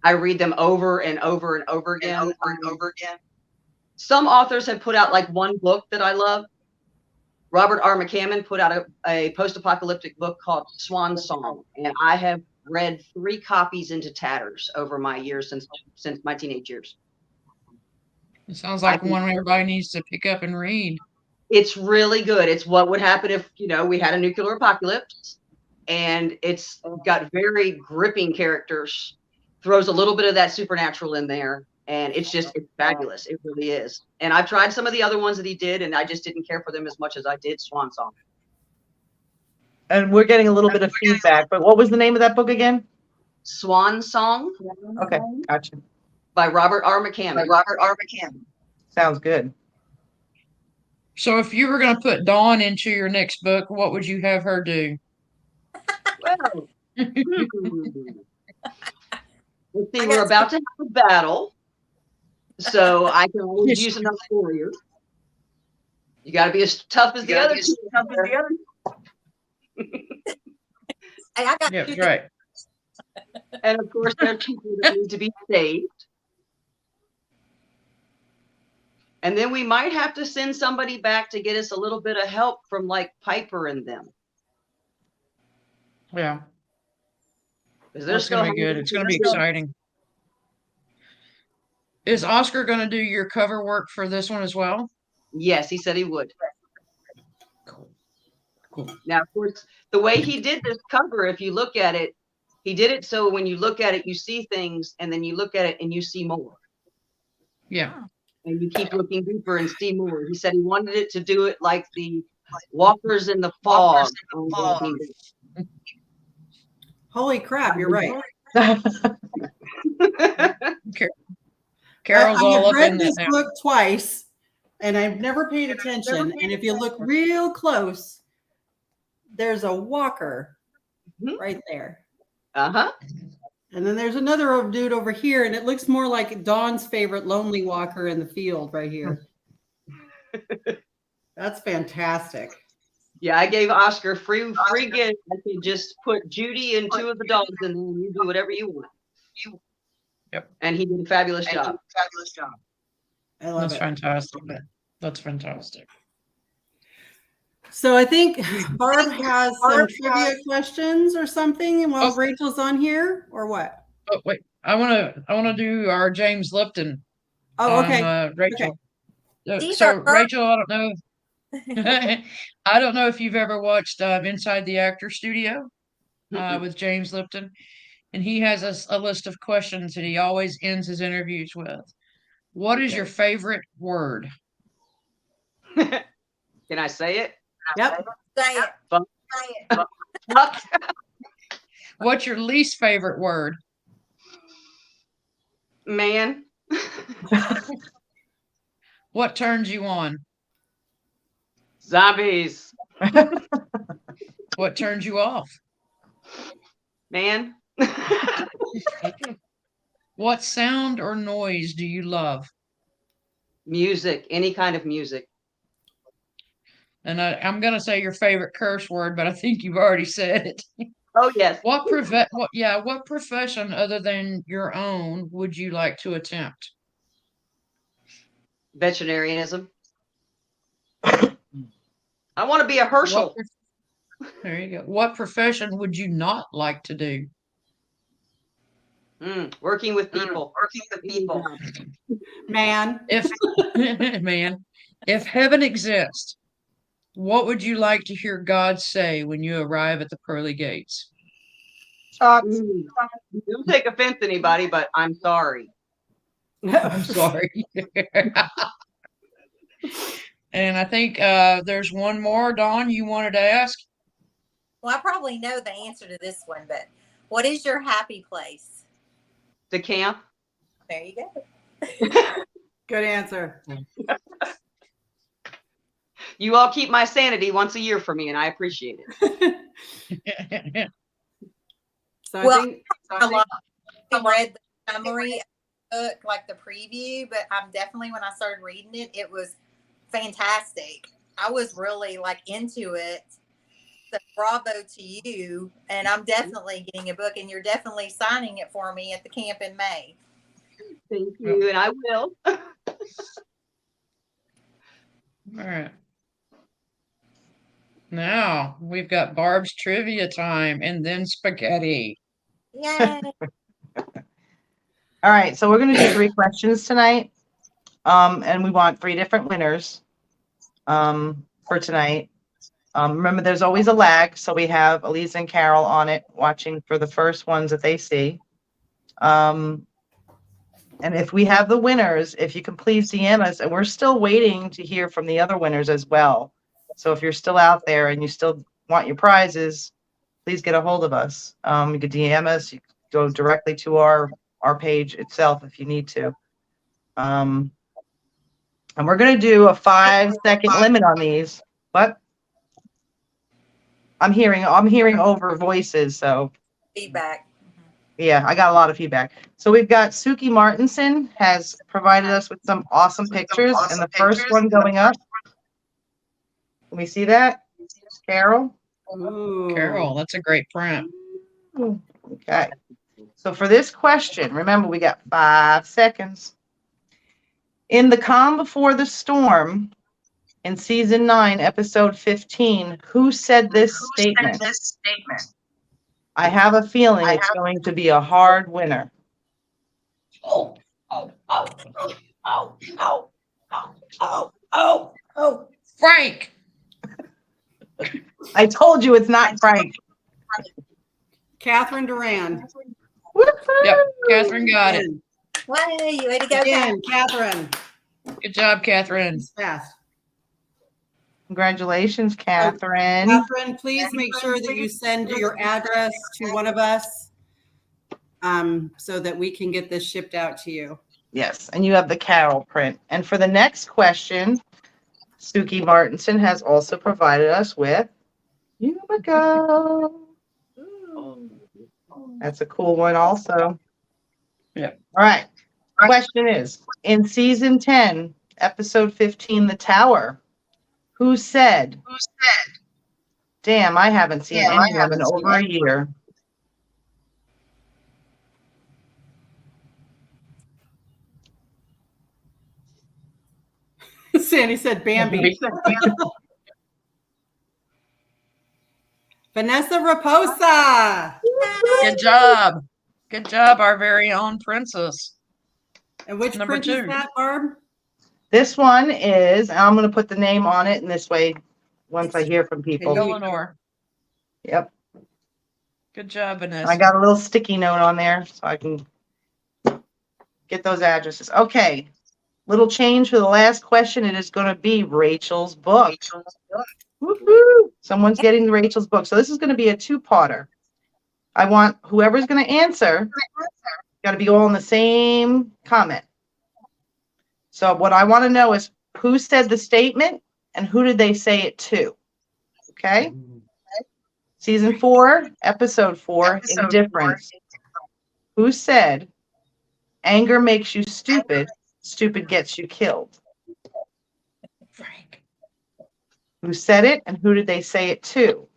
Speaker 6: I read them over and over and over again. Some authors have put out like one book that I love. Robert R. McCammon put out a post-apocalyptic book called Swan Song, and I have read 3 copies into tatters over my years since my teenage years.
Speaker 5: It sounds like one everybody needs to pick up and read.
Speaker 6: It's really good. It's what would happen if, we had a nuclear apocalypse, and it's got very gripping characters, throws a little bit of that supernatural in there, and it's fabulous. It really is. And I've tried some of the other ones that he did, and I just didn't care for them as much as I did Swan Song.
Speaker 4: And we're getting a little bit of feedback, but what was the name of that book again?
Speaker 6: Swan Song
Speaker 4: Okay, gotcha.
Speaker 6: by Robert R. McCammon.
Speaker 4: Sounds good.
Speaker 5: So if you were going to put Dawn into your next book, what would you have her do?
Speaker 6: Well, let's see, we're about to have a battle, so I can always use another warrior. You got to be as tough as the other two.
Speaker 2: Hey, I got
Speaker 5: Yeah,
Speaker 2: two.
Speaker 5: right.
Speaker 6: And of course, there are people that need to be saved. And then we might have to send somebody back to get us a little bit of help from like Piper and them.
Speaker 5: Yeah.
Speaker 6: Because they're
Speaker 5: It's going to be good. It's going to be exciting. Is Oscar going to do your cover work for this one as well?
Speaker 6: Yes, he said he would.
Speaker 5: Cool.
Speaker 6: Now, of course, the way he did this cover, if you look at it, he did it so when you look at it, you see things, and then you look at it and you see more.
Speaker 5: Yeah.
Speaker 6: And you keep looking deeper and see more. He said he wanted it to do it like the Walkers in the Fog.
Speaker 3: Holy crap, you're right.
Speaker 5: Carol's
Speaker 3: I
Speaker 5: all
Speaker 3: have
Speaker 5: up
Speaker 3: read
Speaker 5: in
Speaker 3: this
Speaker 5: that now.
Speaker 3: book twice, and I've never paid attention. And if you look real close, there's a walker right there.
Speaker 6: Uh-huh.
Speaker 3: And then there's another dude over here, and it looks more like Dawn's favorite lonely walker in the field right here. That's fantastic.
Speaker 6: Yeah, I gave Oscar free gift. I could just put Judy and 2 of the dogs in there, and you do whatever you want.
Speaker 5: Yep.
Speaker 6: And he did a fabulous job.
Speaker 3: I love
Speaker 5: That's
Speaker 3: it.
Speaker 5: fantastic. That's fantastic.
Speaker 3: So I think Barb has some trivia questions or something while
Speaker 5: Oh.
Speaker 3: Rachel's on here, or what?
Speaker 5: Oh, wait. I want to do our James Lipton.
Speaker 3: Oh,
Speaker 5: on,
Speaker 3: okay.
Speaker 5: Rachel.
Speaker 2: These
Speaker 5: So
Speaker 2: are her-
Speaker 5: Rachel, I don't know. I don't know if you've ever watched Inside the Actor Studio with James Lipton, and he has a list of questions that he always ends his interviews with. What is your favorite word?
Speaker 6: Can I say it?
Speaker 3: Yep.
Speaker 2: Say it.
Speaker 6: Fuck.
Speaker 5: What's your least favorite word?
Speaker 6: Man.
Speaker 5: What turns you on?
Speaker 6: Zombies.
Speaker 5: What turns you off?
Speaker 6: Man.
Speaker 5: What sound or noise do you love?
Speaker 6: Music. Any kind of music.
Speaker 5: And I'm gonna say your favorite curse word, but I think you've already said it.
Speaker 6: Oh, yes.
Speaker 5: What profession other than your own would you like to attempt?
Speaker 6: Veterinarianism. I want to be a Herschel.
Speaker 5: There you go. What profession would you not like to do?
Speaker 6: Working with people.
Speaker 3: Man.
Speaker 5: If man, if heaven exists What would you like to hear God say when you arrive at the pearly gates?
Speaker 4: Thoughts?
Speaker 6: Don't take offense, anybody, but I'm sorry.
Speaker 5: I'm sorry. And I think there's one more, Dawn, you wanted to ask?
Speaker 2: Well, I probably know the answer to this one, but what is your happy place?
Speaker 6: The camp.
Speaker 2: There you go.
Speaker 3: Good answer.
Speaker 6: You all keep my sanity once a year for me, and I appreciate it.
Speaker 3: So I
Speaker 2: Well,
Speaker 3: think
Speaker 2: A lot of read the summary of the book, like the preview, but I'm definitely, when I started reading it, it was fantastic. I was really like into it. So bravo to you. And I'm definitely getting a book, and you're definitely signing it for me at the camp in May.
Speaker 6: Thank you, and I will.
Speaker 5: All right. Now we've got Barb's trivia time and then spaghetti.
Speaker 2: Yay.
Speaker 4: All right, so we're going to do 3 questions tonight. And we want 3 different winners for tonight. Remember, there's always a lag, so we have Elise and Carol on it watching for the first ones that they see. And if we have the winners, if you can please DM us, and we're still waiting to hear from the other winners as well. So if you're still out there and you still want your prizes, please get a hold of us. You could DM us, you could go directly to our page itself if you need to. And we're going to do a 5-second limit on these. What? I'm hearing over voices, so
Speaker 2: Feedback.
Speaker 4: yeah, I got a lot of feedback. So we've got Suki Martinson has provided us with some awesome pictures, and the first one going up. Can we see that? Carol?
Speaker 3: Ooh.
Speaker 5: Carol, that's a great print.
Speaker 4: Okay. So for this question, remember we got 5 seconds. In The Calm Before the Storm, in season 9, episode 15, who said this statement? I have a feeling it's going to be a hard winner.
Speaker 5: Frank.
Speaker 4: I told you it's not Frank.
Speaker 3: Catherine Duran.
Speaker 5: Yep, Catherine got it.
Speaker 2: Way to go,
Speaker 3: Again, Catherine.
Speaker 5: Good job, Catherine.
Speaker 3: Fast.
Speaker 4: Congratulations, Catherine.
Speaker 3: Catherine, please make sure that you send your address to one of us so that we can get this shipped out to you.
Speaker 4: Yes, and you have the Carol print. And for the next question, Suki Martinson has also provided us with Yumiko. That's a cool one also.
Speaker 5: Yep.
Speaker 4: All right. Question is, in season 10, episode 15, The Tower, who said, damn, I haven't seen any of them in over a year.
Speaker 3: Sandy said Bambi. Vanessa Raposa.
Speaker 5: Good job. Good job, our very own princess.
Speaker 3: And which
Speaker 5: Number
Speaker 3: print is
Speaker 5: 2.
Speaker 3: that, Barb?
Speaker 4: This one is, I'm going to put the name on it, and this way, once I hear from people.
Speaker 5: Eleanor.
Speaker 4: Yep.
Speaker 5: Good job, Vanessa.
Speaker 4: I got a little sticky note on there so I can get those addresses. Okay. Little change for the last question. It is going to be Rachel's book. Woo-hoo. Someone's getting Rachel's book. So this is going to be a 2-parter. I want whoever's going to answer, got to be all in the same comment. So what I want to know is who said the statement and who did they say it to? Okay. Season 4, episode 4, Indifference. Who said, anger makes you stupid, stupid gets you killed?
Speaker 5: Frank.
Speaker 4: Who said it and who did they say it to?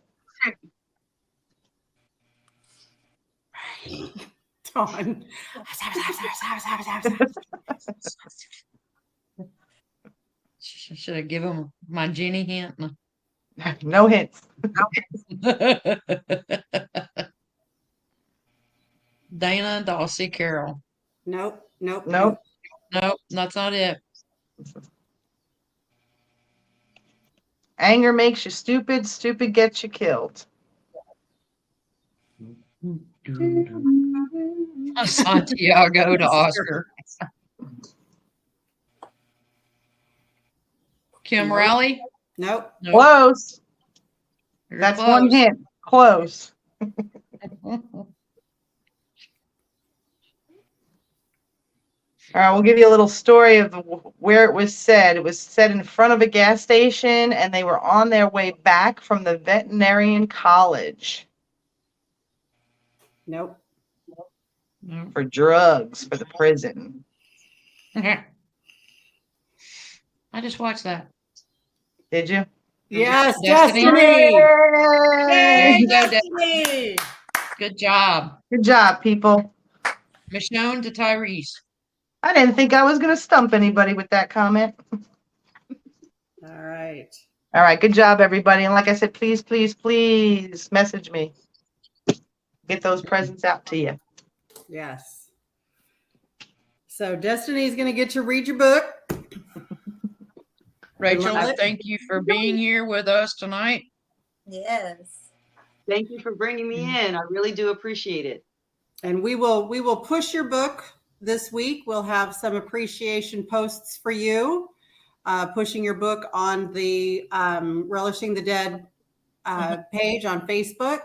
Speaker 3: Dawn.
Speaker 5: Should I give him my genie hint?
Speaker 4: No hints.
Speaker 5: Dana, Dawsey, Carol.
Speaker 3: Nope.
Speaker 4: Nope.
Speaker 5: Nope, that's not it.
Speaker 4: Anger makes you stupid. Stupid gets you killed.
Speaker 5: Santiago to Oscar. Kim
Speaker 3: Nope.
Speaker 5: Raleigh?
Speaker 3: Nope.
Speaker 5: No.
Speaker 4: Close.
Speaker 5: You're
Speaker 4: That's
Speaker 5: close.
Speaker 4: one hint. Close. All right, we'll give you a little story of where it was said. It was said in front of a gas station, and they were on their way back from the veterinarian college
Speaker 3: Nope.
Speaker 5: No.
Speaker 4: for drugs for the prison.
Speaker 5: I just watched that.
Speaker 4: Did you?
Speaker 3: Yes,
Speaker 5: Destiny.
Speaker 3: Destiny.
Speaker 5: There you go,
Speaker 3: Destiny.
Speaker 5: Good job.
Speaker 4: Good job, people.
Speaker 5: Michonne to Tyrese.
Speaker 4: I didn't think I was going to stump anybody with that comment.
Speaker 3: All right.
Speaker 4: All right, good job, everybody. And like I said, please, please, please message me. Get those presents out to you.
Speaker 3: Yes. So Destiny's going to get to read your book.
Speaker 5: Rachel,
Speaker 3: love it.
Speaker 5: thank you for being here with us tonight.
Speaker 2: Yes.
Speaker 6: Thank you for bringing me in. I really do appreciate it.
Speaker 3: And we will push your book this week. We'll have some appreciation posts for you, pushing your book on the Relishing the Dead page on Facebook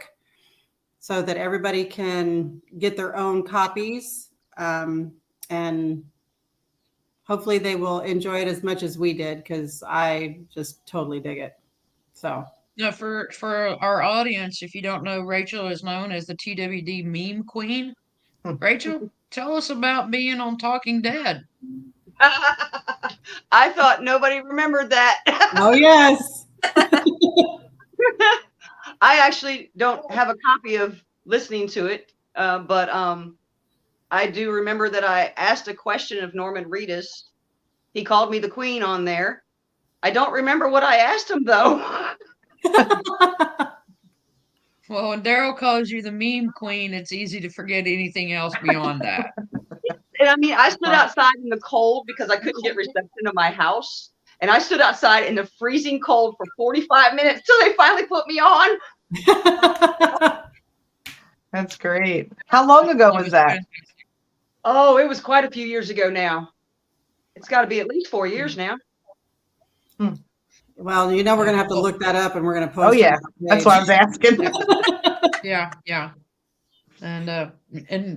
Speaker 3: so that everybody can get their own copies. And hopefully they will enjoy it as much as we did, because I just totally dig it. So
Speaker 5: Now, for our audience, if you don't know, Rachel is known as the TWD meme queen. Rachel, tell us about being on Talking Dead.
Speaker 6: I thought nobody remembered that.
Speaker 3: oh yes.
Speaker 6: I actually don't have a copy of listening to it, but I do remember that I asked a question of Norman Reedus. He called me the queen on there. I don't remember what I asked him, though.
Speaker 5: Well, when Daryl calls you the meme queen, it's easy to forget anything else beyond that.
Speaker 6: And I mean, I stood outside in the cold because I couldn't get reception to my house. And I stood outside in the freezing cold for 45 minutes till they finally put me on.
Speaker 4: That's great. How long ago was that?
Speaker 6: Oh, it was quite a few years ago now. It's got to be at least 4 years now.
Speaker 3: Well, we're going to have to look that up, and we're going to post.
Speaker 4: Oh, yeah.
Speaker 3: it on the
Speaker 4: That's
Speaker 3: page.
Speaker 4: what I was asking.
Speaker 5: Yeah.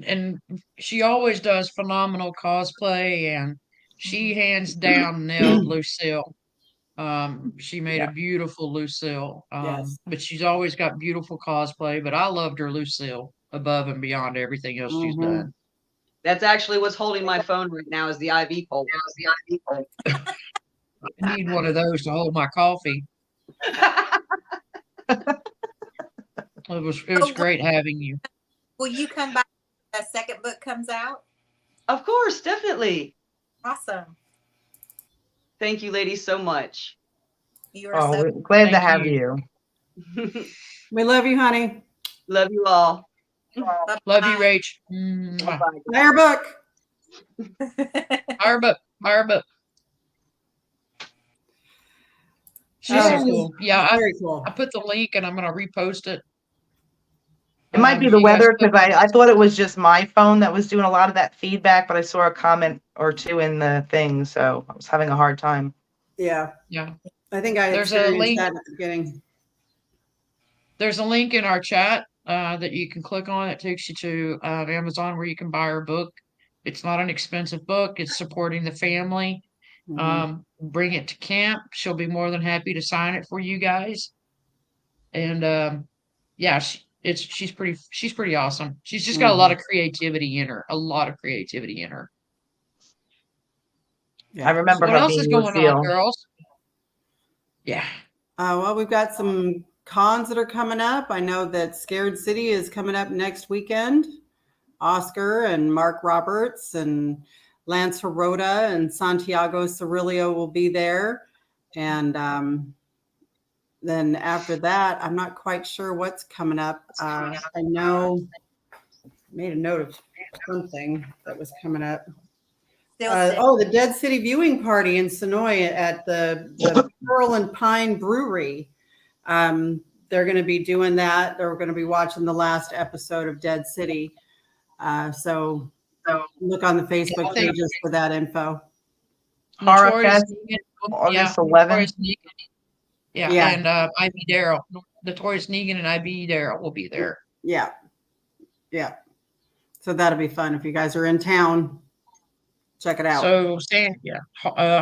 Speaker 5: And she always does phenomenal cosplay, and she hands down nailed Lucille. She made a beautiful Lucille.
Speaker 3: Yes.
Speaker 5: But she's always got beautiful cosplay, but I loved her Lucille above and beyond everything else she's done.
Speaker 6: That's actually what's holding my phone right now is the IV pole.
Speaker 5: I need one of those to hold my coffee. It was great having you.
Speaker 2: Will you come back when the second book comes out?
Speaker 6: Of course, definitely.
Speaker 2: Awesome.
Speaker 6: Thank you, ladies, so much.
Speaker 2: You are
Speaker 4: We're
Speaker 2: so
Speaker 4: glad to
Speaker 5: Thank
Speaker 4: have
Speaker 5: you.
Speaker 4: you.
Speaker 3: We love you, honey.
Speaker 6: Love you all.
Speaker 5: Love you, Rach. Mwah.
Speaker 3: Buy our book.
Speaker 5: Our book. She's so cool. Yeah,
Speaker 3: Very cool.
Speaker 5: I put the link and I'm gonna repost it.
Speaker 4: It might be
Speaker 5: If
Speaker 4: the
Speaker 5: you guys
Speaker 4: weather,
Speaker 5: click
Speaker 4: because I thought it was just my phone that was doing a lot of that feedback, but I saw a comment or two in the thing, so I was having a hard time.
Speaker 3: Yeah.
Speaker 5: Yeah.
Speaker 3: I think I
Speaker 5: There's a
Speaker 3: experienced
Speaker 5: link.
Speaker 3: that at the beginning.
Speaker 5: There's a link in our chat that you can click on. It takes you to Amazon where you can buy our book. It's not an expensive book. It's supporting the family. Bring it to camp. She'll be more than happy to sign it for you guys. And yeah, she's pretty awesome. She's just got a lot of creativity in her.
Speaker 3: Yeah.
Speaker 4: I remember
Speaker 5: What
Speaker 4: her
Speaker 5: else
Speaker 4: being
Speaker 5: is going
Speaker 4: Lucille.
Speaker 5: on, girls? Yeah.
Speaker 3: Well, we've got some cons that are coming up. I know that Scared City is coming up next weekend. Oscar and Mark Roberts and Lance Hirota and Santiago Cirillo will be there. And then after that, I'm not quite sure what's coming up. I know I made a note of something that was coming up.
Speaker 2: Still sick.
Speaker 3: The Dead City viewing party in Sonoy at the Pearl and Pine Brewery. They're going to be doing that. They're going to be watching the last episode of Dead City. So look on the Facebook pages for that info.
Speaker 4: Horror
Speaker 5: Notorious
Speaker 4: Fest,
Speaker 5: Negan,
Speaker 4: August
Speaker 5: Notorious
Speaker 4: 11th.
Speaker 5: Negan. Yeah,
Speaker 3: Yeah.
Speaker 5: and IB Daryl. Notorious Negan and IB Daryl will be there.
Speaker 3: Yeah. So that'll be fun if you guys are in town. Check it out.
Speaker 5: So,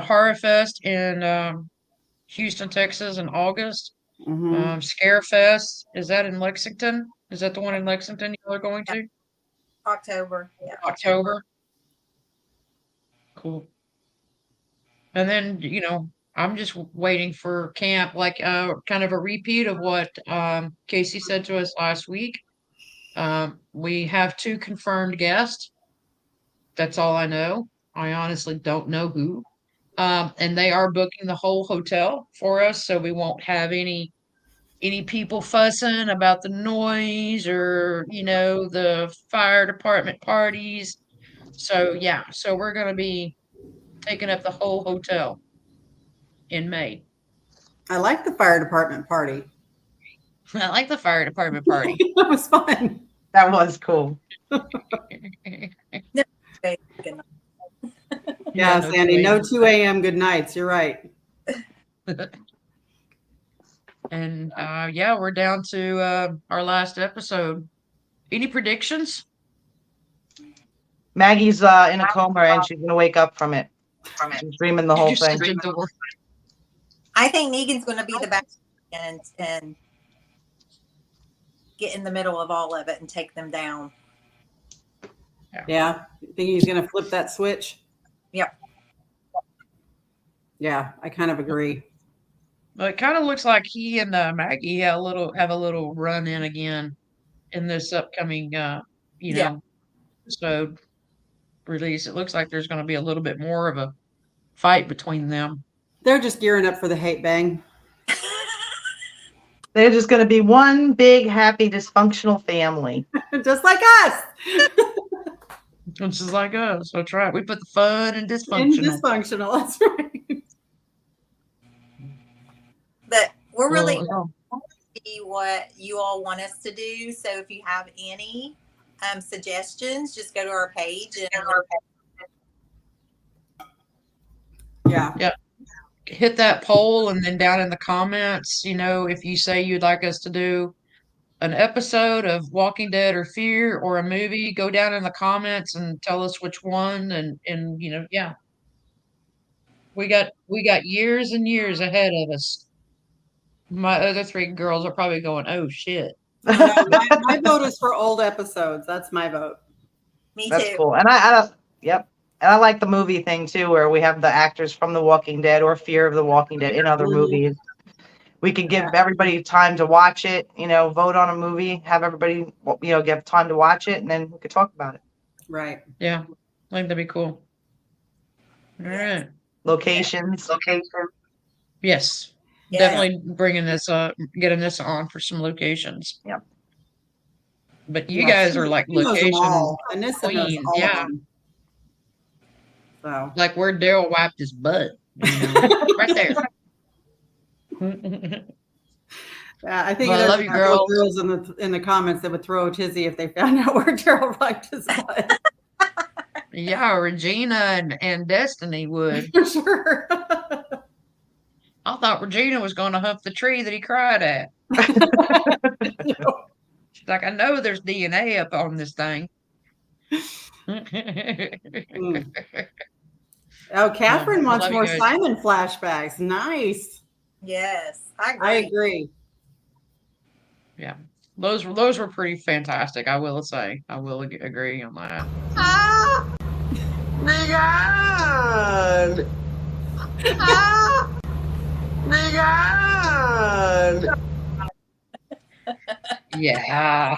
Speaker 5: Horror Fest in Houston, Texas in August.
Speaker 3: Mhm.
Speaker 5: Scare Fest, is that in Lexington? Is that the one in Lexington you are going to?
Speaker 2: October. Yeah.
Speaker 5: October. Cool. And then, I'm just waiting for camp, like kind of a repeat of what Casey said to us last week. We have 2 confirmed guests. That's all I know. I honestly don't know who. And they are booking the whole hotel for us, so we won't have any people fussing about the noise or, the fire department parties. So we're going to be taking up the whole hotel in May.
Speaker 3: I like the fire department party.
Speaker 5: I like the fire department party.
Speaker 3: That was fun.
Speaker 4: That was cool.
Speaker 3: Yeah,
Speaker 5: no
Speaker 3: Sandy, no
Speaker 5: 2
Speaker 3: 2 a.m. good nights. You're right.
Speaker 5: And we're down to our last episode. Any predictions?
Speaker 4: Maggie's in a coma and she's gonna wake up from it. She's dreaming the whole
Speaker 5: You
Speaker 4: thing.
Speaker 5: said the word.
Speaker 2: I think Negan's going to be the best and get in the middle of all of it and take them down.
Speaker 3: Yeah. Think he's going to flip that switch?
Speaker 2: Yep.
Speaker 3: Yeah, I kind of agree.
Speaker 5: Well, it kind of looks like he and Maggie have a little run in again in this upcoming episode release. It looks like there's going to be a little bit more of a fight between them.
Speaker 3: They're just gearing up for the hate bang.
Speaker 4: They're just gonna be one big, happy, dysfunctional family.
Speaker 3: Just like us.
Speaker 5: It's just like us. That's right. We put the fun and
Speaker 3: And
Speaker 5: dysfunctional.
Speaker 3: dysfunctional. That's right.
Speaker 2: But we're really
Speaker 5: Well,
Speaker 2: see what you all want us to do. So if you have any suggestions, just go to our page and
Speaker 3: Yeah.
Speaker 5: hit that poll, and then down in the comments, if you say you'd like us to do an episode of Walking Dead or Fear or a movie, go down in the comments and tell us which one. And we got years and years ahead of us. My other 3 girls are probably going, oh shit.
Speaker 3: My vote is for old episodes. That's my vote.
Speaker 2: me
Speaker 4: That's
Speaker 2: too.
Speaker 4: cool. And yep. And I like the movie thing too, where we have the actors from The Walking Dead or Fear of the Walking Dead in other movies. We could give everybody time to watch it, vote on a movie, have everybody, give time to watch it, and then we could talk about it.
Speaker 3: Right.
Speaker 5: Yeah, I think that'd be cool. All right.
Speaker 4: Locations.
Speaker 5: Yes.
Speaker 2: Yeah.
Speaker 5: Definitely getting this on for some locations.
Speaker 4: Yep.
Speaker 5: But you
Speaker 3: Yeah,
Speaker 5: guys are like
Speaker 3: she knows them
Speaker 5: location
Speaker 3: all. Anissa knows
Speaker 5: queens,
Speaker 3: all of
Speaker 5: yeah.
Speaker 3: them. So
Speaker 5: Like where Daryl wiped his butt, right there.
Speaker 3: I think
Speaker 5: Well, I
Speaker 3: there's
Speaker 5: love you,
Speaker 3: a couple of
Speaker 5: girls.
Speaker 3: girls in the comments that would throw a tizzy if they found out where Daryl wiped his butt.
Speaker 5: Yeah, Regina and Destiny would.
Speaker 3: For sure.
Speaker 5: I thought Regina was going to hump the tree that he cried at. She's like, I know there's DNA up on this thing.
Speaker 3: Oh, Catherine
Speaker 5: I
Speaker 3: wants
Speaker 5: love you
Speaker 3: more
Speaker 5: guys.
Speaker 3: Simon flashbacks. Nice.
Speaker 2: Yes, I agree.
Speaker 3: I agree.
Speaker 5: Yeah, those were pretty fantastic. I will say, I will agree on that. Yeah.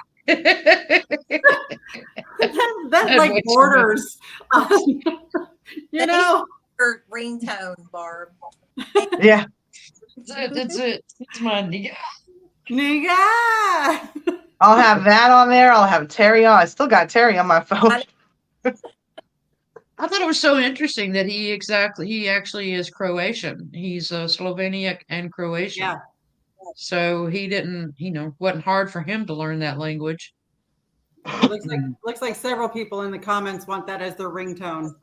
Speaker 3: That like
Speaker 5: Which
Speaker 3: borders on,
Speaker 2: Her ringtone, Barb.
Speaker 4: Yeah.
Speaker 5: That's it. It's my nigga.
Speaker 3: nigga.
Speaker 4: I'll have that on there. I'll have Terry on. I still got Terry on my phone.
Speaker 5: I thought it was so interesting that he actually is Croatian. He's Slovenian and Croatian.
Speaker 3: Yeah.
Speaker 5: So he didn't, wasn't hard for him to learn that language.
Speaker 3: Looks like several people in the comments want that as their ringtone.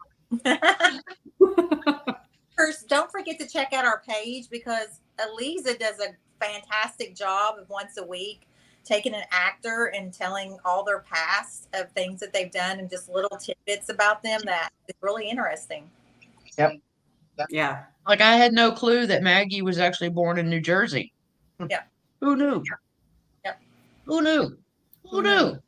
Speaker 2: First, don't forget to check out our page because Eliza does a fantastic job of once a week taking an actor and telling all their past of things that they've done and just little tidbits about them that is really interesting.
Speaker 3: Yeah.
Speaker 5: Like I had no clue that Maggie was actually born in New Jersey.
Speaker 2: Yeah.
Speaker 5: Who knew?
Speaker 2: Yep.
Speaker 5: Who knew? Who knew?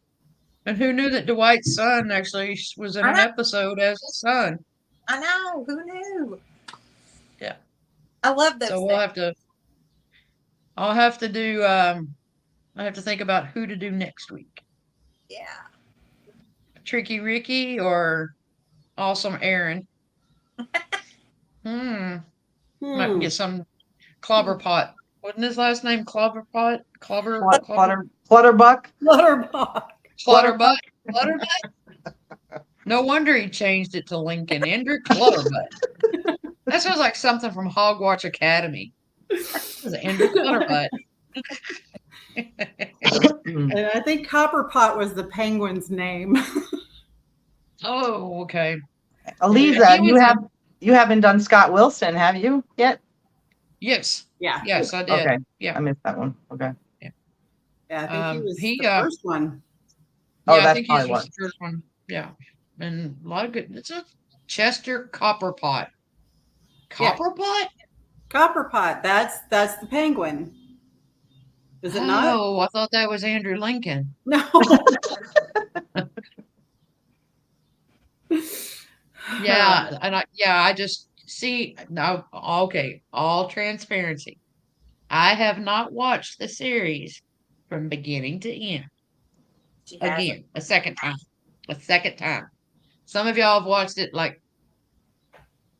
Speaker 5: And who knew that Dwight's son actually was in an episode as a son?
Speaker 2: I know. Who knew?
Speaker 5: Yeah.
Speaker 2: I love those.
Speaker 5: So
Speaker 2: things.
Speaker 5: I'll have to do I have to think about who to do next week.
Speaker 2: Yeah.
Speaker 5: Tricky Ricky or Awesome Aaron. Might get some Clobberpot. Wasn't his last name Clobberpot?
Speaker 4: Clutterbuck.
Speaker 3: Clutterbuck.
Speaker 5: Clutterbutt. No wonder he changed it to Lincoln. Andrew Clutterbutt. That sounds like something from Hogwarts Academy. This is Andrew Clutterbutt.
Speaker 3: And I think Copperpot was the penguin's name.
Speaker 5: Oh, okay.
Speaker 4: Eliza, you haven't done Scott Wilson, have you yet?
Speaker 5: Yes.
Speaker 3: Yeah.
Speaker 5: Yes, I did.
Speaker 4: Okay.
Speaker 5: Yeah.
Speaker 4: I missed that one. Okay.
Speaker 3: Yeah, I think he was
Speaker 5: he,
Speaker 3: the first one.
Speaker 4: Oh,
Speaker 5: Yeah, I
Speaker 4: that's
Speaker 5: think
Speaker 4: probably
Speaker 5: he's
Speaker 4: what.
Speaker 5: the first one. Yeah. And a lot of good. It's a Chester Copperpot.
Speaker 3: Yeah.
Speaker 5: Copperpot?
Speaker 3: Copperpot. That's the penguin. Is it not?
Speaker 5: Oh, I thought that was Andrew Lincoln.
Speaker 3: No.
Speaker 5: Yeah, and I just see now. Okay, all transparency. I have not watched the series from beginning to end.
Speaker 2: She has
Speaker 5: Again, a second time. Some of y'all have watched it like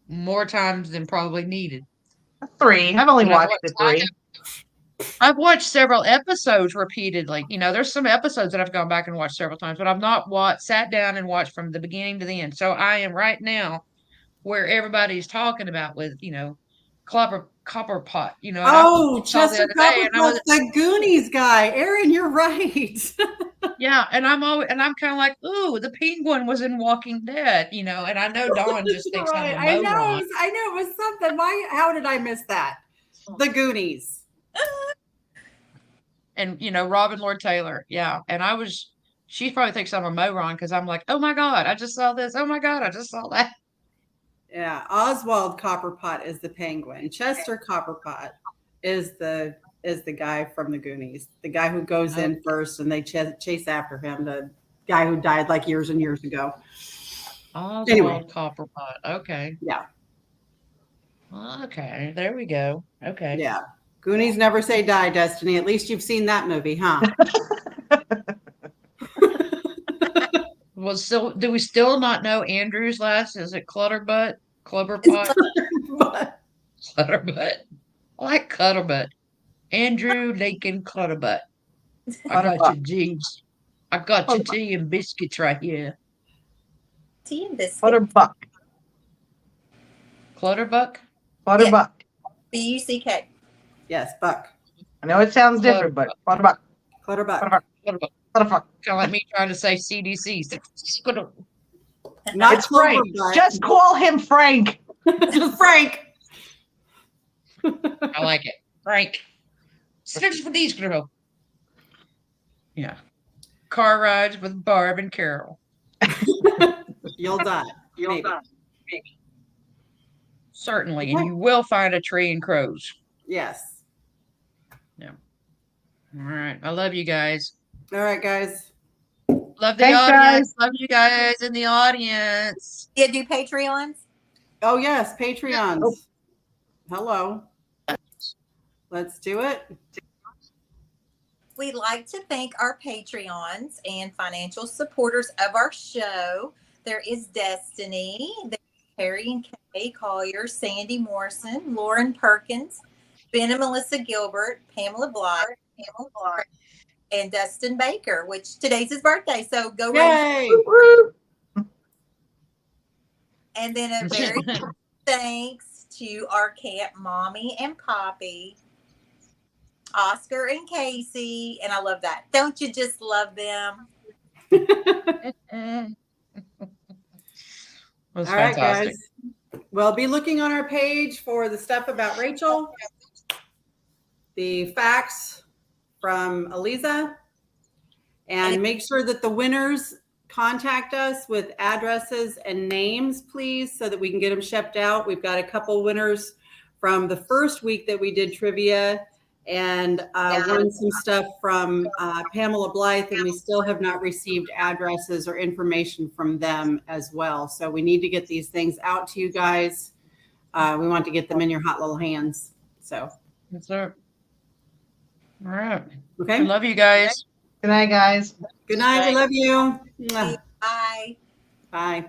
Speaker 5: more times than probably needed.
Speaker 4: 3. I've only
Speaker 5: But
Speaker 4: watched the 3.
Speaker 5: I've watched several episodes repeatedly. There's some episodes that I've gone back and watched several times, but I've not sat down and watched from the beginning to the end. So I am right now where everybody's talking about with, Copperpot, and
Speaker 3: Oh,
Speaker 5: I saw the
Speaker 3: Chester
Speaker 5: other day, and I was,
Speaker 3: Copperpot's the Goonies guy. Aaron, you're right.
Speaker 5: yeah, and I'm kind of like, ooh, the penguin was in Walking Dead, and I know Dawn just thinks
Speaker 3: Right.
Speaker 5: I'm a moron.
Speaker 3: I know it was something. How did I miss that? The Goonies.
Speaker 5: And Robin Lord Taylor, yeah. And she probably thinks I'm a moron because I'm like, oh my God, I just saw this. Oh my God, I just saw that.
Speaker 3: Yeah, Oswald Copperpot is the penguin. Chester Copperpot is the guy from the Goonies, the guy who goes in first and they chase after him, the guy who died like years and years ago.
Speaker 5: Oswald
Speaker 3: Anyway.
Speaker 5: Copperpot. Okay.
Speaker 3: Yeah.
Speaker 5: Okay, there we go. Okay.
Speaker 3: Yeah. Goonies never say die, Destiny. At least you've seen that movie, huh?
Speaker 5: Well, still, do we still not know Andrew's last? Is it Clutterbutt? Clubberpot? Clutterbutt. I like Clutterbutt. Andrew Lincoln Clutterbutt. I got your G's. I got your tea and biscuits right here.
Speaker 2: tea and biscuits.
Speaker 4: Clutterbuck.
Speaker 5: Clutterbuck?
Speaker 4: Clutterbuck.
Speaker 2: BUCK.
Speaker 3: Yes, Buck.
Speaker 4: I know it sounds different, but Clutterbuck.
Speaker 3: Clutterbuck.
Speaker 4: Clutterbuck.
Speaker 5: Clutterbuck.
Speaker 4: Clutterbuck.
Speaker 5: Kind of like me trying to say CDC.
Speaker 3: Not
Speaker 4: It's Frank.
Speaker 3: Cloverbutt.
Speaker 4: Just call him Frank.
Speaker 3: Frank.
Speaker 5: I like it. Frank. Search for these girl. Yeah. Car rides with Barb and Carol.
Speaker 3: You'll die. Maybe.
Speaker 5: Certainly. And you will find a tree and crows.
Speaker 3: Yes.
Speaker 5: All right. I love you guys.
Speaker 3: All right, guys.
Speaker 5: Love the
Speaker 4: Thanks,
Speaker 5: audience. Love you guys in the audience.
Speaker 2: Yeah, do Patreons?
Speaker 3: Oh, yes, Patreons. Hello. Let's do it.
Speaker 2: We'd like to thank our Patreons and financial supporters of our show. There is Destiny, there's Harry and Kay Collier, Sandy Morrison, Lauren Perkins, Ben and Melissa Gilbert, Pamela Blythe, and Dustin Baker, which today's his birthday. So go raise.
Speaker 3: Yay.
Speaker 2: And then a very thanks to our camp mommy and poppy, Oscar and Casey. And I love that. Don't you just love them?
Speaker 5: Was
Speaker 3: All right,
Speaker 5: fantastic.
Speaker 3: guys. Well, be looking on our page for the stuff about Rachel, the facts from Eliza, and make sure that the winners contact us with addresses and names, please, so that we can get them shipped out. We've got a couple winners from the first week that we did trivia, and won some stuff from Pamela Blythe, and we still have not received addresses or information from them as well. So we need to get these things out to you guys. We want to get them in your hot little hands. So,
Speaker 5: Yes, sir. All right.
Speaker 3: okay.
Speaker 5: I love you guys.
Speaker 4: Good night, guys.
Speaker 3: Good night. We love you. Mwah.
Speaker 2: Bye.
Speaker 3: Bye.